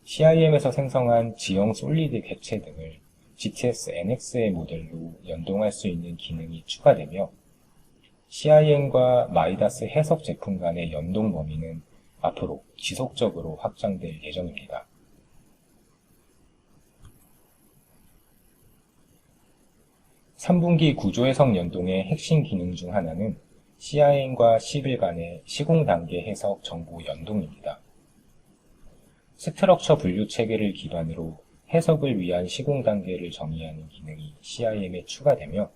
CIM에서 생성한 지형 솔리드 객체 등을 GTS NX의 모델로 연동할 수 있는 기능이 추가되며 CIM과 마이다스 해석 제품 간의 연동 범위는 앞으로 지속적으로 확장될 예정입니다. (3분기) 구조해석 연동의 핵심 기능 중 하나는 CIM과 11 간의 시공 단계 해석 정보 연동입니다. 스트럭처 분류 체계를 기반으로 해석을 위한 시공 단계를 정의하는 기능이 CIM에 추가되며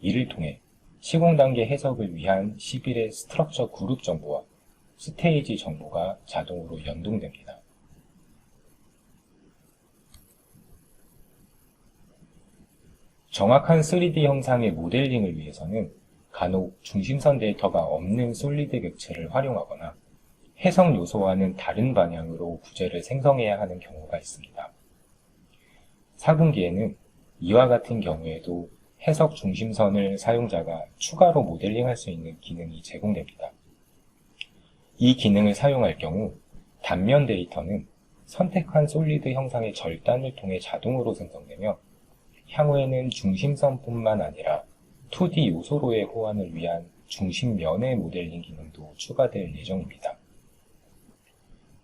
이를 통해 시공 단계 해석을 위한 11의 스트럭처 그룹 정보와 스테이지 정보가 자동으로 연동됩니다. 정확한 3D 형상의 모델링을 위해서는 간혹 중심선 데이터가 없는 솔리드 객체를 활용하거나 해석 요소와는 다른 방향으로 부재를 생성해야 하는 경우가 있습니다. 4분기에는 이와 같은 경우에도 해석 중심선을 사용자가 추가로 모델링할 수 있는 기능이 제공됩니다. 이 기능을 사용할 경우 단면 데이터는 선택한 솔리드 형상의 절단을 통해 자동으로 생성되며 향후에는 중심선뿐만 아니라 2D 요소로의 호환을 위한 중심면의 모델링 기능도 추가될 예정입니다.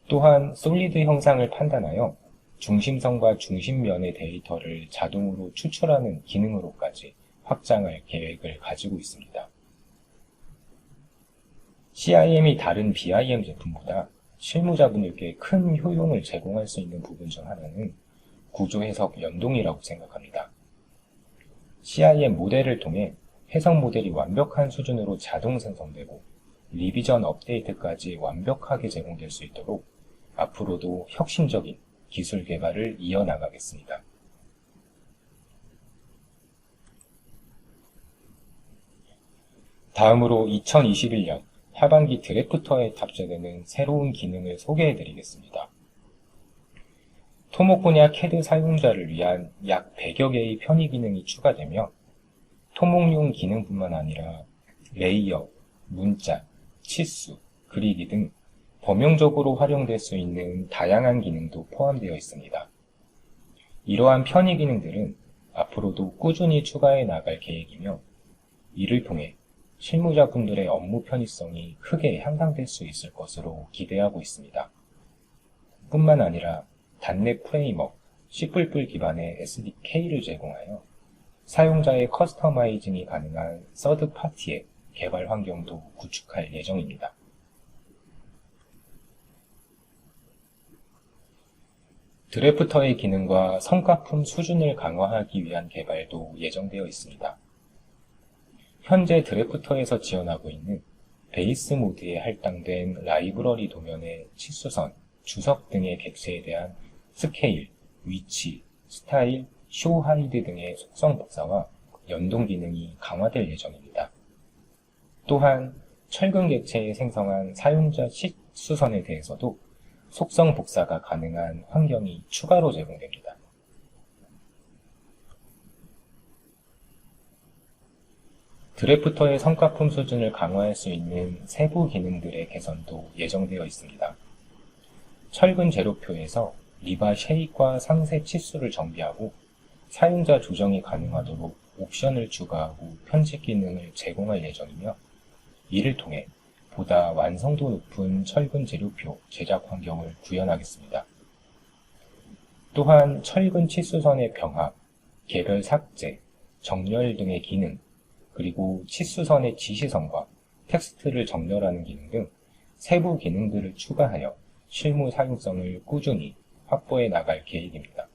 또한 솔리드 형상을 판단하여 중심선과 중심면의 데이터를 자동으로 추출하는 기능으로까지 확장할 계획을 가지고 있습니다. CIM이 다른 BIM 제품보다 실무자분들께 큰 효용을 제공할 수 있는 부분 중 하나는 구조 해석 연동이라고 생각합니다. CIM 모델을 통해 해석 모델이 완벽한 수준으로 자동 생성되고 리비전 업데이트까지 완벽하게 제공될 수 있도록 앞으로도 혁신적인 기술 개발을 이어나가겠습니다. 다음으로 2021년 하반기 드래프터에 탑재되는 새로운 기능을 소개해드리겠습니다. 토목 분야 CAD 사용자를 위한 약 100여 개의 편의 기능이 추가되며 토목용 기능뿐만 아니라 레이어, 문자, 치수, 그리기 등 범용적으로 활용될 수 있는 다양한 기능도 포함되어 있습니다. 이러한 편의 기능들은 앞으로도 꾸준히 추가해 나갈 계획이며 이를 통해 실무자분들의 업무 편의성이 크게 향상될 수 있을 것으로 기대하고 있습니다. 뿐만 아니라 단넷 프레임워크, C++ 기반의 SDK를 제공하여 사용자의 커스터마이징이 가능한 서드 파티의 개발 환경도 구축할 예정입니다. 드래프터의 기능과 성과품 수준을 강화하기 위한 개발도 예정되어 있습니다. 현재 드래프터에서 지원하고 있는 베이스 모드에 할당된 라이브러리 도면의 치수선, 주석 등의 객체에 대한 스케일, 위치, 스타일, 쇼 하이드 등의 속성 복사와 연동 기능이 강화될 예정입니다. 또한 철근 객체에 생성한 사용자 치수선에 대해서도 속성 복사가 가능한 환경이 추가로 제공됩니다. 드래프터의 성과품 수준을 강화할 수 있는 세부 기능들의 개선도 예정되어 있습니다. 철근 재료표에서 리바 쉐입과 상세 치수를 정비하고 사용자 조정이 가능하도록 옵션을 추가하고 편집 기능을 제공할 예정이며 이를 통해 보다 완성도 높은 철근 재료표 제작 환경을 구현하겠습니다. 또한 철근 치수선의 병합, 개별 삭제, 정렬 등의 기능, 그리고 치수선의 지시선과 텍스트를 정렬하는 기능 등 세부 기능들을 추가하여 실무 사용성을 꾸준히 확보해 나갈 계획입니다.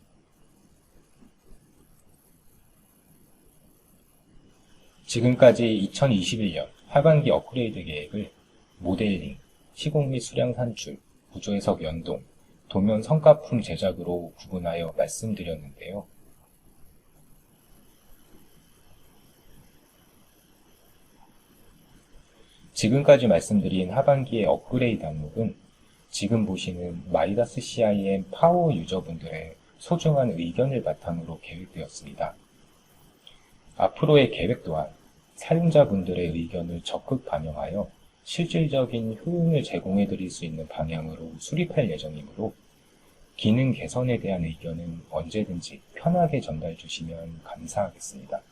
지금까지 2021년 하반기 업그레이드 계획을 모델링, 시공 및 수량 산출, 구조 해석 연동, 도면 성과품 제작으로 구분하여 말씀드렸는데요. 지금까지 말씀드린 하반기의 업그레이드 항목은 지금 보시는 마이다스 CIM 파워 유저분들의 소중한 의견을 바탕으로 계획되었습니다. 앞으로의 계획 또한 사용자분들의 의견을 적극 반영하여 실질적인 효용을 제공해 드릴 수 있는 방향으로 수립할 예정이므로 기능 개선에 대한 의견은 언제든지 편하게 전달 주시면 감사하겠습니다.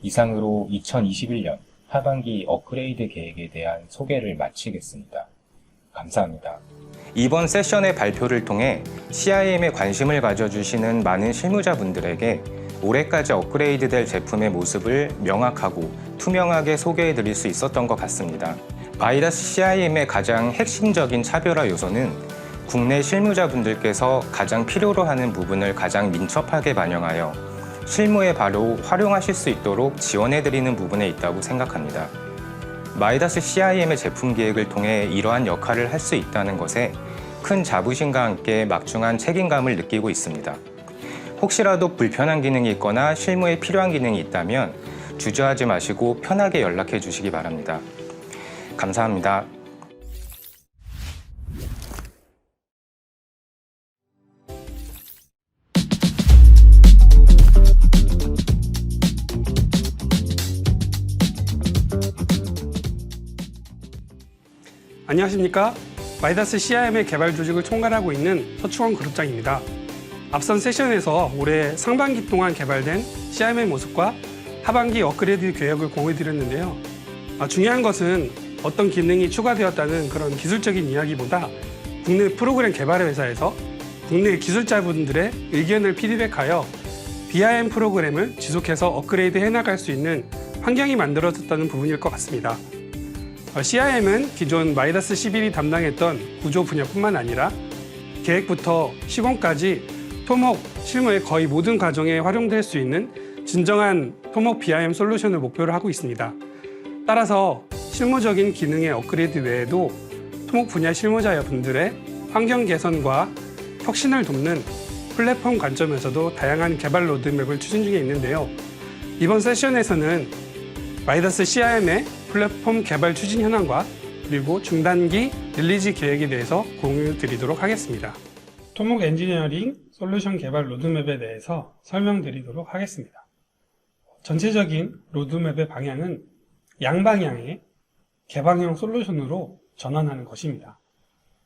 이상으로 2021년 하반기 업그레이드 계획에 대한 소개를 마치겠습니다. 감사합니다. 이번 세션의 발표를 통해 CIM에 관심을 가져주시는 많은 실무자분들에게 올해까지 업그레이드될 제품의 모습을 명확하고 투명하게 소개해드릴 수 있었던 것 같습니다. 마이다스 CIM의 가장 핵심적인 차별화 요소는 국내 실무자분들께서 가장 필요로 하는 부분을 가장 민첩하게 반영하여 실무에 바로 활용하실 수 있도록 지원해드리는 부분에 있다고 생각합니다. 마이다스 CIM의 제품 기획을 통해 이러한 역할을 할 수 있다는 것에 큰 자부심과 함께 막중한 책임감을 느끼고 있습니다. 혹시라도 불편한 기능이 있거나 실무에 필요한 기능이 있다면 주저하지 마시고 편하게 연락해 주시기 바랍니다. 감사합니다. 안녕하십니까? 마이다스 CRM의 개발 조직을 총괄하고 있는 서충원 그룹장입니다. 앞선 세션에서 올해 상반기 동안 개발된 CRM의 모습과 하반기 업그레이드 계획을 공유드렸는데요. 중요한 것은 어떤 기능이 추가되었다는 그런 기술적인 이야기보다 국내 프로그램 개발 회사에서 국내 기술자분들의 의견을 피드백하여 BIM 프로그램을 지속해서 업그레이드 해나갈 수 있는 환경이 만들어졌다는 부분일 것 같습니다. CRM은 기존 마이다스 11이 담당했던 구조 분야뿐만 아니라 계획부터 시공까지 토목, 실무의 거의 모든 과정에 활용될 수 있는 진정한 토목 BIM 솔루션을 목표로 하고 있습니다. 따라서 실무적인 기능의 업그레이드 외에도 토목 분야 실무자분들의 환경 개선과 혁신을 돕는 플랫폼 관점에서도 다양한 개발 로드맵을 추진 중에 있는데요. 이번 세션에서는 마이다스 CRM의 플랫폼 개발 추진 현황과 그리고 중단기 릴리즈 계획에 대해서 공유 드리도록 하겠습니다. 토목 엔지니어링 솔루션 개발 로드맵에 대해서 설명드리도록 하겠습니다. 전체적인 로드맵의 방향은 양방향의 개방형 솔루션으로 전환하는 것입니다.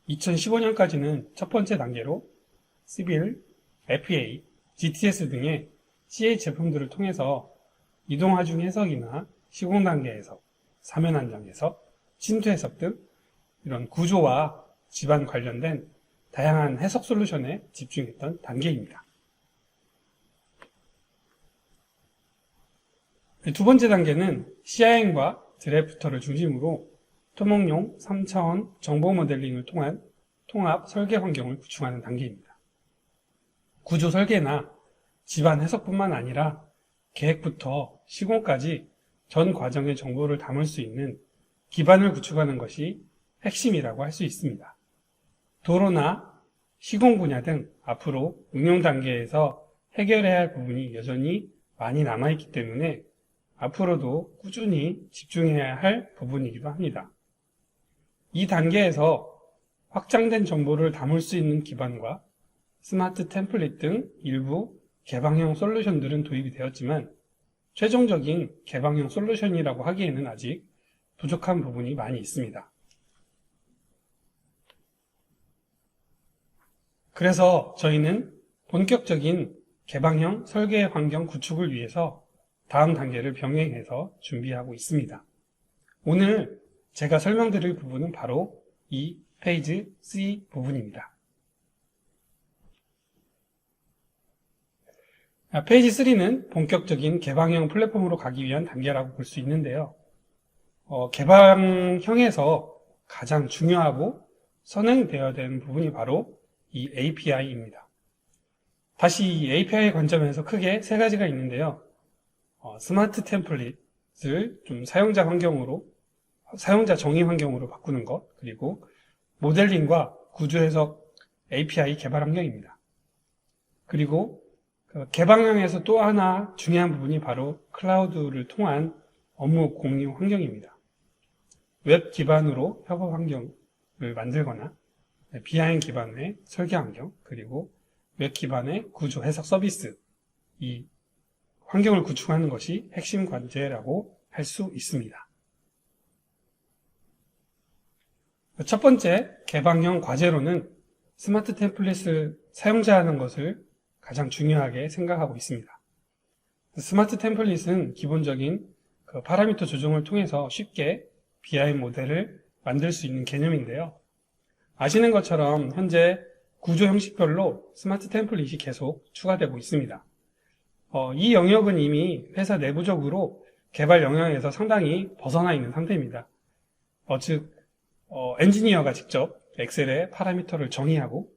2015년까지는 첫 번째 단계로 시빌, FA, GTS 등의 CA 제품들을 통해서 이동하중 해석이나 시공 단계에서 사면 안정에서 침투 해석 등 이런 구조와 집안 관련된 다양한 해석 솔루션에 집중했던 단계입니다. 두 번째 단계는 CRM과 드래프터를 중심으로 토목용 3차원 정보 모델링을 통한 통합 설계 환경을 구축하는 단계입니다. 구조 설계나 집안 해석뿐만 아니라 계획부터 시공까지 전 과정의 정보를 담을 수 있는 기반을 구축하는 것이 핵심이라고 할 수 있습니다. 도로나 시공 분야 등 앞으로 응용 단계에서 해결해야 할 부분이 여전히 많이 남아있기 때문에 앞으로도 꾸준히 집중해야 할 부분이기도 합니다. 이 단계에서 확장된 정보를 담을 수 있는 기반과 스마트 템플릿 등 일부 개방형 솔루션들은 도입이 되었지만 최종적인 개방형 솔루션이라고 하기에는 아직 부족한 부분이 많이 있습니다. 그래서 저희는 본격적인 개방형 설계 환경 구축을 위해서 다음 단계를 병행해서 준비하고 있습니다. 오늘 제가 설명드릴 부분은 바로 이 페이지 C 부분입니다. 페이지 3는 본격적인 개방형 플랫폼으로 가기 위한 단계라고 볼 수 있는데요. 개방형에서 가장 중요하고 선행되어야 되는 부분이 바로 이 API입니다. 다시 이 API의 관점에서 크게 세 가지가 있는데요. 스마트 템플릿을 좀 사용자 정의 환경으로 바꾸는 것, 그리고 모델링과 구조 해석 API 개발 환경입니다. 그리고 개방형에서 또 하나 중요한 부분이 바로 클라우드를 통한 업무 공유 환경입니다. 웹 기반으로 협업 환경을 만들거나 BIM 기반의 설계 환경, 그리고 웹 기반의 구조 해석 서비스, 이 환경을 구축하는 것이 핵심 과제라고 할 수 있습니다. 첫 번째 개방형 과제로는 스마트 템플릿을 사용자하는 것을 가장 중요하게 생각하고 있습니다. 스마트 템플릿은 기본적인 파라미터 조정을 통해서 쉽게 BIM 모델을 만들 수 있는 개념인데요. 아시는 것처럼 현재 구조 형식별로 스마트 템플릿이 계속 추가되고 있습니다. 이 영역은 이미 회사 내부적으로 개발 영역에서 상당히 벗어나 있는 상태입니다. 즉 엔지니어가 직접 엑셀에 파라미터를 정의하고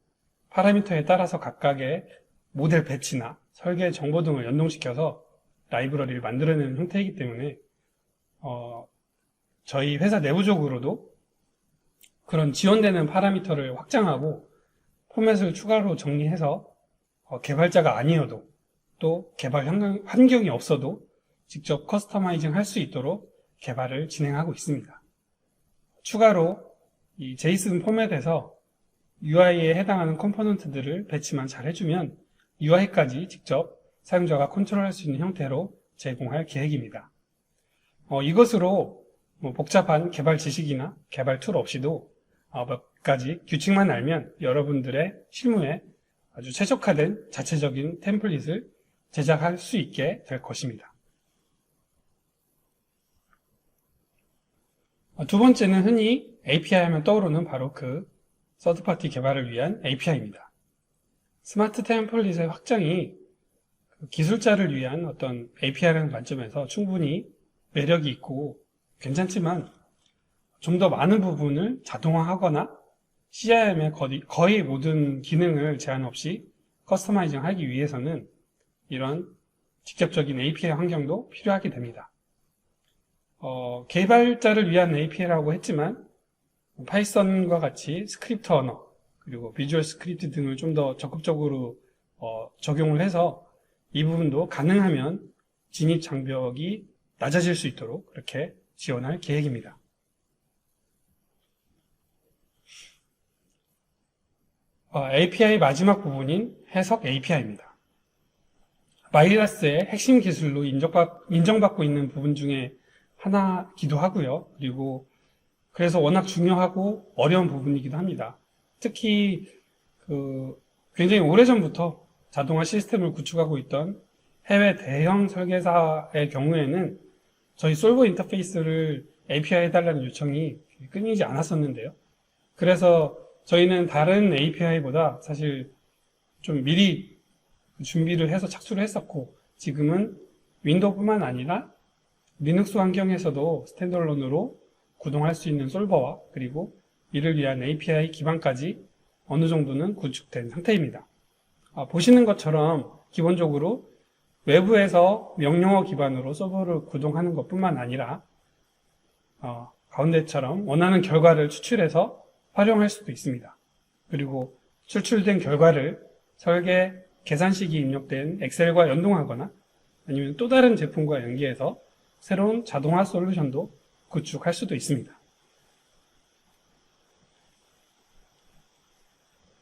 파라미터에 따라서 각각의 모델 배치나 설계 정보 등을 연동시켜서 라이브러리를 만들어내는 형태이기 때문에 저희 회사 내부적으로도 그런 지원되는 파라미터를 확장하고 포맷을 추가로 정리해서 개발자가 아니어도 또 개발 환경이 없어도 직접 커스터마이징 할 수 있도록 개발을 진행하고 있습니다. 추가로 이 JSON 포맷에서 UI에 해당하는 컴포넌트들을 배치만 잘 해주면 UI까지 직접 사용자가 컨트롤할 수 있는 형태로 제공할 계획입니다. 이것으로 복잡한 개발 지식이나 개발 툴 없이도 몇 가지 규칙만 알면 여러분들의 실무에 아주 최적화된 자체적인 템플릿을 제작할 수 있게 될 것입니다. 두 번째는 흔히 API 하면 떠오르는 바로 그 서드파티 개발을 위한 API입니다. 스마트 템플릿의 확장이 기술자를 위한 어떤 API라는 관점에서 충분히 매력이 있고 괜찮지만 좀 더 많은 부분을 자동화하거나 CRM의 거의 모든 기능을 제한 없이 커스터마이징 하기 위해서는 이런 직접적인 API 환경도 필요하게 됩니다. 개발자를 위한 API라고 했지만 파이썬과 같이 스크립트 언어 그리고 비주얼 스크립트 등을 좀 더 적극적으로 적용을 해서 이 부분도 가능하면 진입 장벽이 낮아질 수 있도록 그렇게 지원할 계획입니다. API 마지막 부분인 해석 API입니다. 마이라스의 핵심 기술로 인정받고 있는 부분 중에 하나기도 하고요. 그리고 그래서 워낙 중요하고 어려운 부분이기도 합니다. 특히 굉장히 오래전부터 자동화 시스템을 구축하고 있던 해외 대형 설계사의 경우에는 저희 솔버 인터페이스를 API 해달라는 요청이 끊이지 않았었는데요. 그래서 저희는 다른 API보다 사실 좀 미리 준비를 해서 착수를 했었고 지금은 윈도우뿐만 아니라 리눅스 환경에서도 스탠드얼론으로 구동할 수 있는 솔버와 그리고 이를 위한 API 기반까지 어느 정도는 구축된 상태입니다. 보시는 것처럼 기본적으로 외부에서 명령어 기반으로 서버를 구동하는 것뿐만 아니라 가운데처럼 원하는 결과를 추출해서 활용할 수도 있습니다. 그리고 추출된 결과를 설계 계산식이 입력된 엑셀과 연동하거나 아니면 또 다른 제품과 연계해서 새로운 자동화 솔루션도 구축할 수도 있습니다.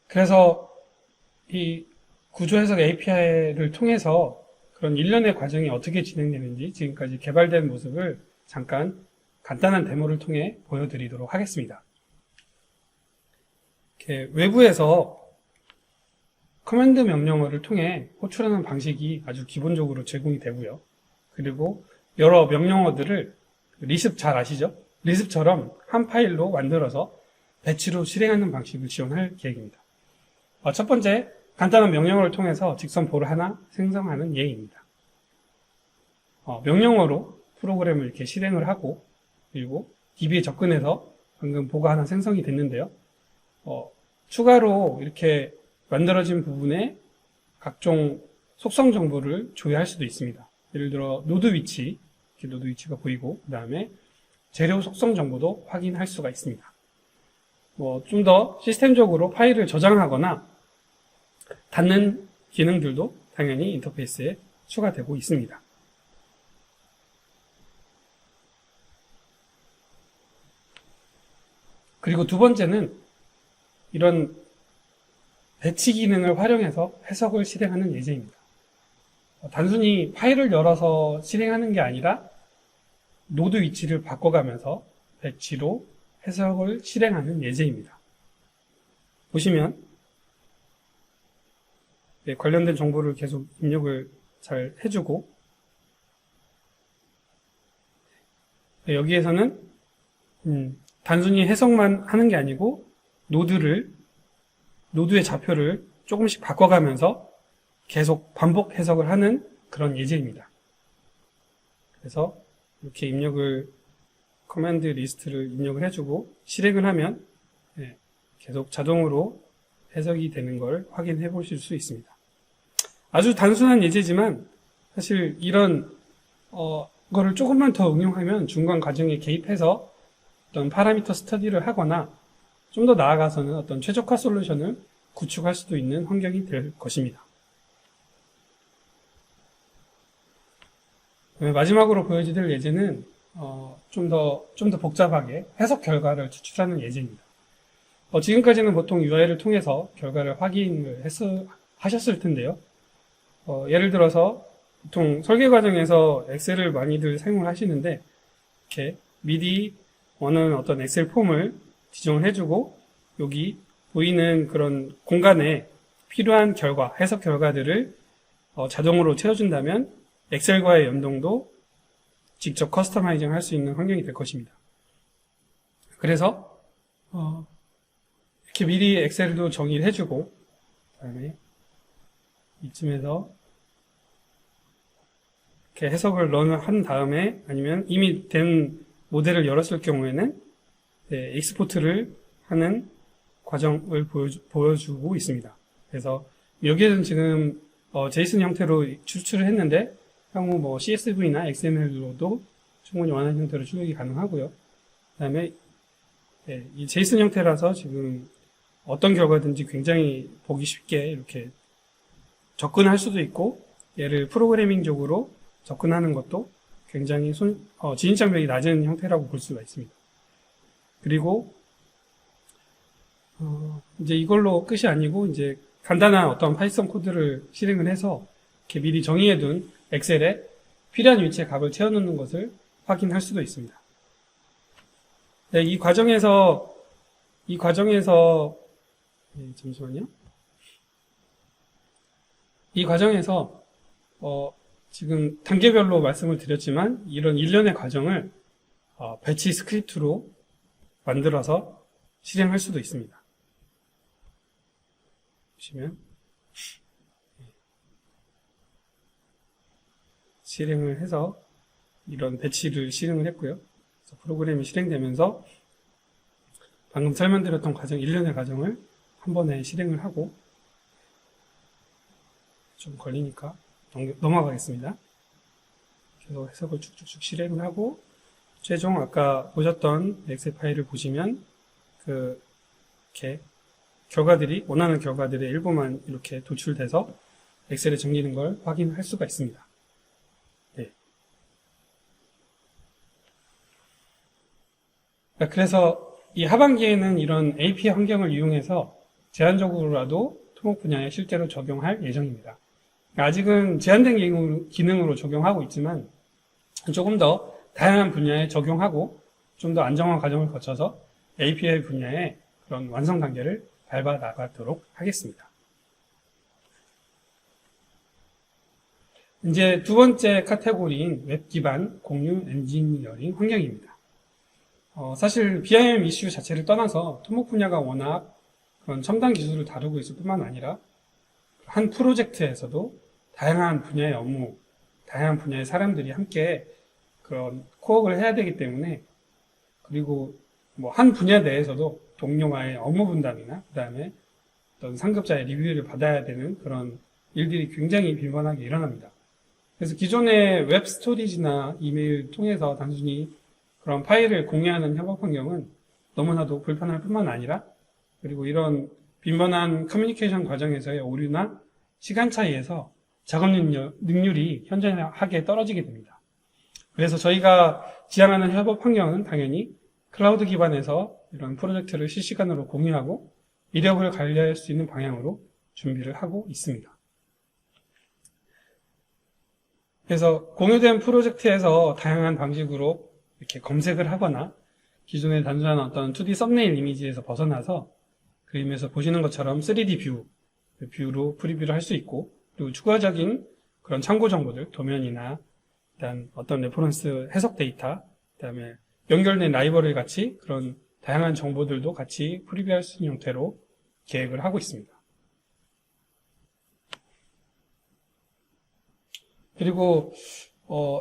그래서 이 구조해석 API를 통해서 그런 일련의 과정이 어떻게 진행되는지 지금까지 개발된 모습을 잠깐 간단한 데모를 통해 보여드리도록 하겠습니다. 이렇게 외부에서 커맨드 명령어를 통해 호출하는 방식이 아주 기본적으로 제공이 되고요. 그리고 여러 명령어들을 리습 잘 아시죠? 리습처럼 한 파일로 만들어서 배치로 실행하는 방식을 지원할 계획입니다. 첫 번째, 간단한 명령어를 통해서 직선포를 하나 생성하는 예입니다. 명령어로 프로그램을 이렇게 실행을 하고 그리고 DB에 접근해서 방금 보가 하나 생성이 됐는데요. 추가로 이렇게 만들어진 부분에 각종 속성 정보를 조회할 수도 있습니다. 예를 들어 노드 위치, 이렇게 노드 위치가 보이고 그 다음에 재료 속성 정보도 확인할 수가 있습니다. 좀 더 시스템적으로 파일을 저장하거나 닫는 기능들도 당연히 인터페이스에 추가되고 있습니다. 그리고 두 번째는 이런 배치 기능을 활용해서 해석을 실행하는 예제입니다. 단순히 파일을 열어서 실행하는 게 아니라 노드 위치를 바꿔가면서 배치로 해석을 실행하는 예제입니다. 보시면 관련된 정보를 계속 입력을 잘 해주고 여기에서는 단순히 해석만 하는 게 아니고 노드의 좌표를 조금씩 바꿔가면서 계속 반복 해석을 하는 그런 예제입니다. 그래서 이렇게 커맨드 리스트를 입력을 해주고 실행을 하면 계속 자동으로 해석이 되는 걸 확인해 보실 수 있습니다. 아주 단순한 예제지만 사실 이런 거를 조금만 더 응용하면 중간 과정에 개입해서 어떤 파라미터 스터디를 하거나 좀 더 나아가서는 어떤 최적화 솔루션을 구축할 수도 있는 환경이 될 것입니다. 마지막으로 보여드릴 예제는 좀 더 복잡하게 해석 결과를 추출하는 예제입니다. 지금까지는 보통 UI를 통해서 결과를 확인을 하셨을 텐데요. 예를 들어서 보통 설계 과정에서 엑셀을 많이들 사용을 하시는데 이렇게 미리 원하는 어떤 엑셀 폼을 지정을 해주고 여기 보이는 그런 공간에 필요한 결과, 해석 결과들을 자동으로 채워준다면 엑셀과의 연동도 직접 커스터마이징 할 수 있는 환경이 될 것입니다. 그래서 이렇게 미리 엑셀도 정의를 해주고 그다음에 이쯤에서 이렇게 해석을 한 다음에 아니면 이미 된 모델을 열었을 경우에는 익스포트를 하는 과정을 보여주고 있습니다. 그래서 여기에는 지금 제이슨 형태로 추출을 했는데 향후 뭐 CSV나 XML로도 충분히 원하는 형태로 출력이 가능하고요. 그 다음에 이 제이슨 형태라서 지금 어떤 결과든지 굉장히 보기 쉽게 이렇게 접근할 수도 있고 얘를 프로그래밍적으로 접근하는 것도 굉장히 진입장벽이 낮은 형태라고 볼 수가 있습니다. 그리고 이제 이걸로 끝이 아니고 이제 간단한 어떤 파이썬 코드를 실행을 해서 이렇게 미리 정의해둔 엑셀에 필요한 위치에 값을 채워놓는 것을 확인할 수도 있습니다. 네, 이 과정에서 잠시만요. 이 과정에서 지금 단계별로 말씀을 드렸지만 이런 일련의 과정을 배치 스크립트로 만들어서 실행할 수도 있습니다. 보시면 실행을 해서 이런 배치를 실행을 했고요. 그래서 프로그램이 실행되면서 방금 설명드렸던 과정, 일련의 과정을 한 번에 실행을 하고 좀 걸리니까 넘어가겠습니다. 계속 해석을 쭉쭉쭉 실행을 하고 최종 아까 보셨던 엑셀 파일을 보시면 이렇게 원하는 결과들의 일부만 이렇게 도출돼서 엑셀에 정리되는 걸 확인할 수가 있습니다. 네. 그래서 이 하반기에는 이런 API 환경을 이용해서 제한적으로라도 토목 분야에 실제로 적용할 예정입니다. 아직은 제한된 기능으로 적용하고 있지만 조금 더 다양한 분야에 적용하고 좀 더 안정화 과정을 거쳐서 API 분야의 그런 완성 단계를 밟아 나가도록 하겠습니다. 이제 두 번째 카테고리인 웹 기반 공유 엔지니어링 환경입니다. 사실 BIM 이슈 자체를 떠나서 토목 분야가 워낙 그런 첨단 기술을 다루고 있을 뿐만 아니라 한 프로젝트에서도 다양한 분야의 업무, 다양한 분야의 사람들이 함께 그런 코업을 해야 되기 때문에 그리고 뭐 한 분야 내에서도 동료와의 업무 분담이나 그 다음에 어떤 상급자의 리뷰를 받아야 되는 그런 일들이 굉장히 빈번하게 일어납니다. 그래서 기존의 웹 스토리지나 이메일 통해서 단순히 그런 파일을 공유하는 협업 환경은 너무나도 불편할 뿐만 아니라 그리고 이런 빈번한 커뮤니케이션 과정에서의 오류나 시간 차이에서 작업 능률이 현저하게 떨어지게 됩니다. 그래서 저희가 지향하는 협업 환경은 당연히 클라우드 기반에서 이런 프로젝트를 실시간으로 공유하고 이력을 관리할 수 있는 방향으로 준비를 하고 있습니다. 그래서 공유된 프로젝트에서 다양한 방식으로 이렇게 검색을 하거나 기존의 단순한 어떤 2D 썸네일 이미지에서 벗어나서 그림에서 보시는 것처럼 3D 뷰로 프리뷰를 할 수 있고 그리고 추가적인 그런 참고 정보들, 도면이나 일단 어떤 레퍼런스 해석 데이터, 그다음에 연결된 라이브러리 같이 그런 다양한 정보들도 같이 프리뷰할 수 있는 형태로 계획을 하고 있습니다. 그리고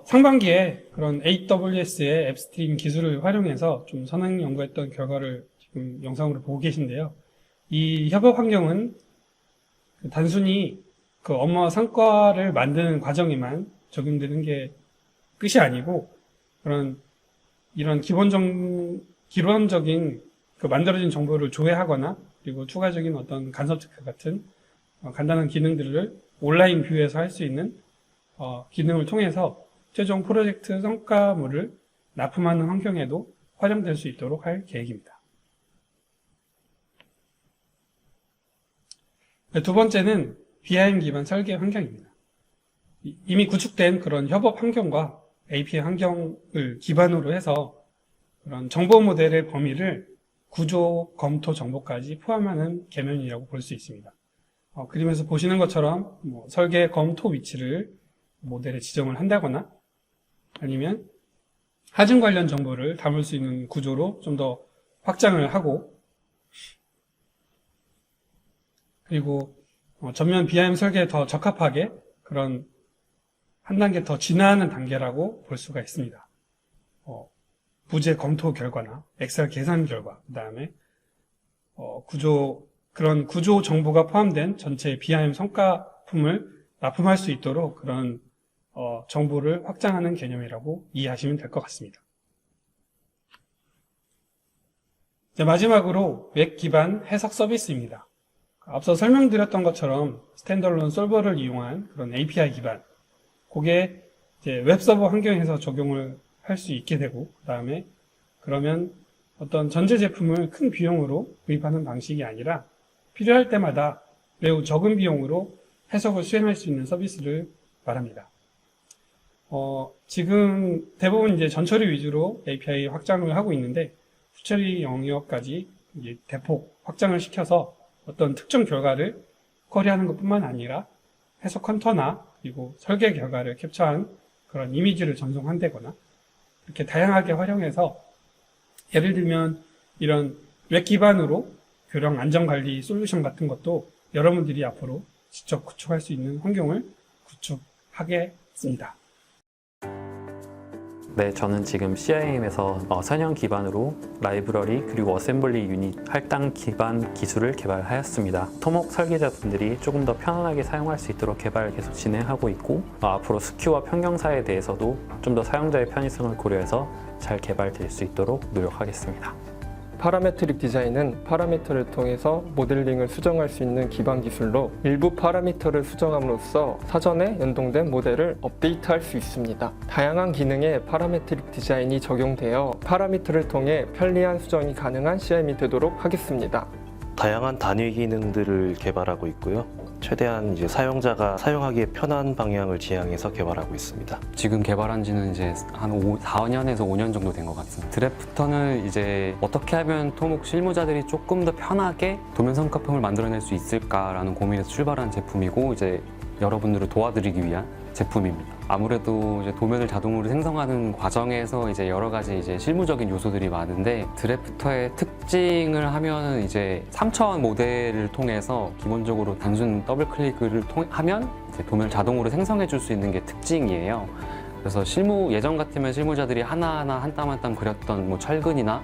상반기에 그런 AWS의 앱스트림 기술을 활용해서 좀 선행 연구했던 결과를 지금 영상으로 보고 계신데요. 이 협업 환경은 단순히 그 업무와 성과를 만드는 과정에만 적용되는 게 끝이 아니고 이런 기본적인 그 만들어진 정보를 조회하거나 그리고 추가적인 어떤 간섭 체크 같은 간단한 기능들을 온라인 뷰에서 할 수 있는 기능을 통해서 최종 프로젝트 성과물을 납품하는 환경에도 활용될 수 있도록 할 계획입니다. 두 번째는 BIM 기반 설계 환경입니다. 이미 구축된 그런 협업 환경과 API 환경을 기반으로 해서 그런 정보 모델의 범위를 구조, 검토, 정보까지 포함하는 개념이라고 볼 수 있습니다. 그림에서 보시는 것처럼 설계, 검토 위치를 모델에 지정을 한다거나 아니면 하중 관련 정보를 담을 수 있는 구조로 좀 더 확장을 하고 그리고 전면 BIM 설계에 더 적합하게 그런 한 단계 더 진화하는 단계라고 볼 수가 있습니다. 부재 검토 결과나 엑셀 계산 결과, 그 다음에 그런 구조 정보가 포함된 전체 BIM 성과품을 납품할 수 있도록 그런 정보를 확장하는 개념이라고 이해하시면 될 것 같습니다. 마지막으로 웹 기반 해석 서비스입니다. 앞서 설명드렸던 것처럼 스탠더얼론 솔버를 이용한 그런 API 기반, 그게 이제 웹서버 환경에서 적용을 할 수 있게 되고, 그 다음에 그러면 어떤 전체 제품을 큰 비용으로 구입하는 방식이 아니라 필요할 때마다 매우 적은 비용으로 해석을 수행할 수 있는 서비스를 말합니다. 지금 대부분 이제 전처리 위주로 API 확장을 하고 있는데 후처리 영역까지 이제 대폭 확장을 시켜서 어떤 특정 결과를 쿼리하는 것뿐만 아니라 해석 컨터나 그리고 설계 결과를 캡처한 그런 이미지를 전송한다거나 이렇게 다양하게 활용해서 예를 들면 이런 웹 기반으로 교령 안전관리 솔루션 같은 것도 여러분들이 앞으로 직접 구축할 수 있는 환경을 구축하겠습니다. 네, 저는 지금 CIM에서 선형 기반으로 라이브러리 그리고 어셈블리 유닛 할당 기반 기술을 개발하였습니다. 토목 설계자분들이 조금 더 편안하게 사용할 수 있도록 개발을 계속 진행하고 있고 앞으로 스큐와 평경사에 대해서도 좀 더 사용자의 편의성을 고려해서 잘 개발될 수 있도록 노력하겠습니다. 파라메트릭 디자인은 파라미터를 통해서 모델링을 수정할 수 있는 기반 기술로 일부 파라미터를 수정함으로써 사전에 연동된 모델을 업데이트할 수 있습니다. 다양한 기능에 파라메트릭 디자인이 적용되어 파라미터를 통해 편리한 수정이 가능한 CIM이 되도록 하겠습니다. 다양한 단위 기능들을 개발하고 있고요. 최대한 이제 사용자가 사용하기에 편한 방향을 지향해서 개발하고 있습니다. 지금 개발한 지는 이제 한 4년에서 5년 정도 된 것 같습니다. 드래프터는 이제 어떻게 하면 토목 실무자들이 조금 더 편하게 도면 성과품을 만들어낼 수 있을까라는 고민에서 출발한 제품이고 이제 여러분들을 도와드리기 위한 제품입니다. 아무래도 이제 도면을 자동으로 생성하는 과정에서 이제 여러 가지 이제 실무적인 요소들이 많은데 드래프터의 특징을 하면은 이제 3차원 모델을 통해서 기본적으로 단순 더블 클릭을 하면 이제 도면을 자동으로 생성해 줄 수 있는 게 특징이에요. 그래서 예전 같으면 실무자들이 하나하나 한 땀 한 땀 그렸던 뭐 철근이나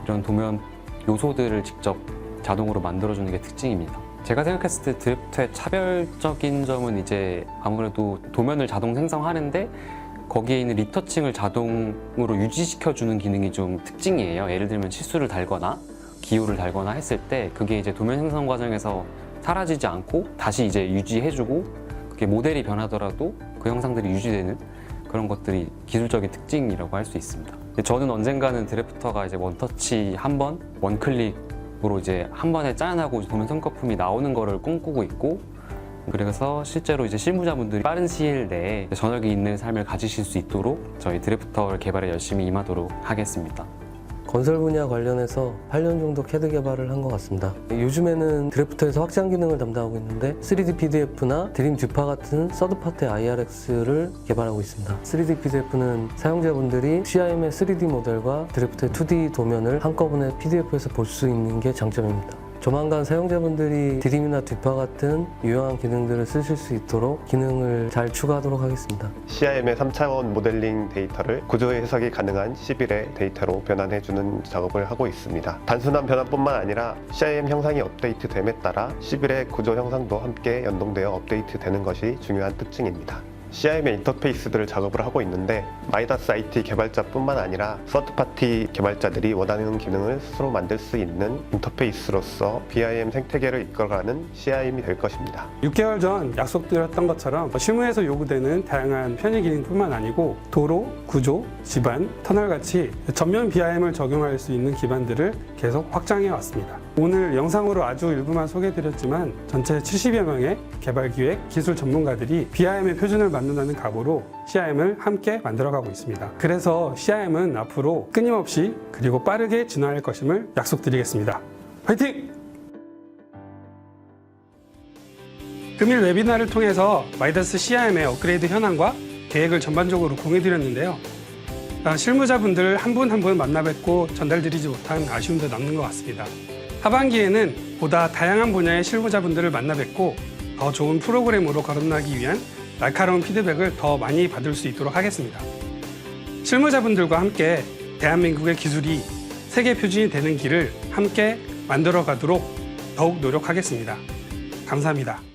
이런 도면 요소들을 직접 자동으로 만들어주는 게 특징입니다. 제가 생각했을 때 드래프트의 차별적인 점은 이제 아무래도 도면을 자동 생성하는데 거기에 있는 리터칭을 자동으로 유지시켜주는 기능이 좀 특징이에요. 예를 들면 치수를 달거나 기호를 달거나 했을 때 그게 이제 도면 생성 과정에서 사라지지 않고 다시 이제 유지해주고 그게 모델이 변하더라도 그 형상들이 유지되는 그런 것들이 기술적인 특징이라고 할 수 있습니다. 저는 언젠가는 드래프터가 이제 원터치 한 번, 원클릭으로 이제 한 번에 짠하고 도면 성과품이 나오는 거를 꿈꾸고 있고 그래서 실제로 이제 실무자분들이 빠른 시일 내에 저녁이 있는 삶을 가지실 수 있도록 저희 드래프터 개발에 열심히 임하도록 하겠습니다. 건설 분야 관련해서 8년 정도 CAD 개발을 한 것 같습니다. 요즘에는 드래프터에서 확장 기능을 담당하고 있는데 3D PDF나 드림 듀파 같은 서드파트 IRX를 개발하고 있습니다. 3D PDF는 사용자분들이 CIM의 3D 모델과 드래프트의 2D 도면을 한꺼번에 PDF에서 볼 수 있는 게 장점입니다. 조만간 사용자분들이 드림이나 듀파 같은 유용한 기능들을 쓰실 수 있도록 기능을 잘 추가하도록 하겠습니다. CIM의 3차원 모델링 데이터를 구조 해석이 가능한 11의 데이터로 변환해주는 작업을 하고 있습니다. 단순한 변환뿐만 아니라 CIM 형상이 업데이트됨에 따라 11의 구조 형상도 함께 연동되어 업데이트되는 것이 중요한 특징입니다. CIM의 인터페이스들을 작업을 하고 있는데 마이다스 IT 개발자뿐만 아니라 서드파티 개발자들이 원하는 기능을 스스로 만들 수 있는 인터페이스로서 BIM 생태계를 이끌어가는 CIM이 될 것입니다. 6개월 전 약속드렸던 것처럼 실무에서 요구되는 다양한 편의 기능뿐만 아니고 도로, 구조, 집안, 터널 같이 전면 BIM을 적용할 수 있는 기반들을 계속 확장해 왔습니다. 오늘 영상으로 아주 일부만 소개해드렸지만 전체 70여 명의 개발기획, 기술 전문가들이 BIM의 표준을 만든다는 각오로 CIM을 함께 만들어가고 있습니다. 그래서 CIM은 앞으로 끊임없이 그리고 빠르게 진화할 것임을 약속드리겠습니다. 화이팅! 금일 웨비나를 통해서 마이다스 CIM의 업그레이드 현황과 계획을 전반적으로 공유드렸는데요. 실무자분들 한 분 한 분 만나 뵙고 전달드리지 못한 아쉬움도 남는 것 같습니다. 하반기에는 보다 다양한 분야의 실무자분들을 만나 뵙고 더 좋은 프로그램으로 거듭나기 위한 날카로운 피드백을 더 많이 받을 수 있도록 하겠습니다. 실무자분들과 함께 대한민국의 기술이 세계 표준이 되는 길을 함께 만들어 가도록 더욱 노력하겠습니다. 감사합니다.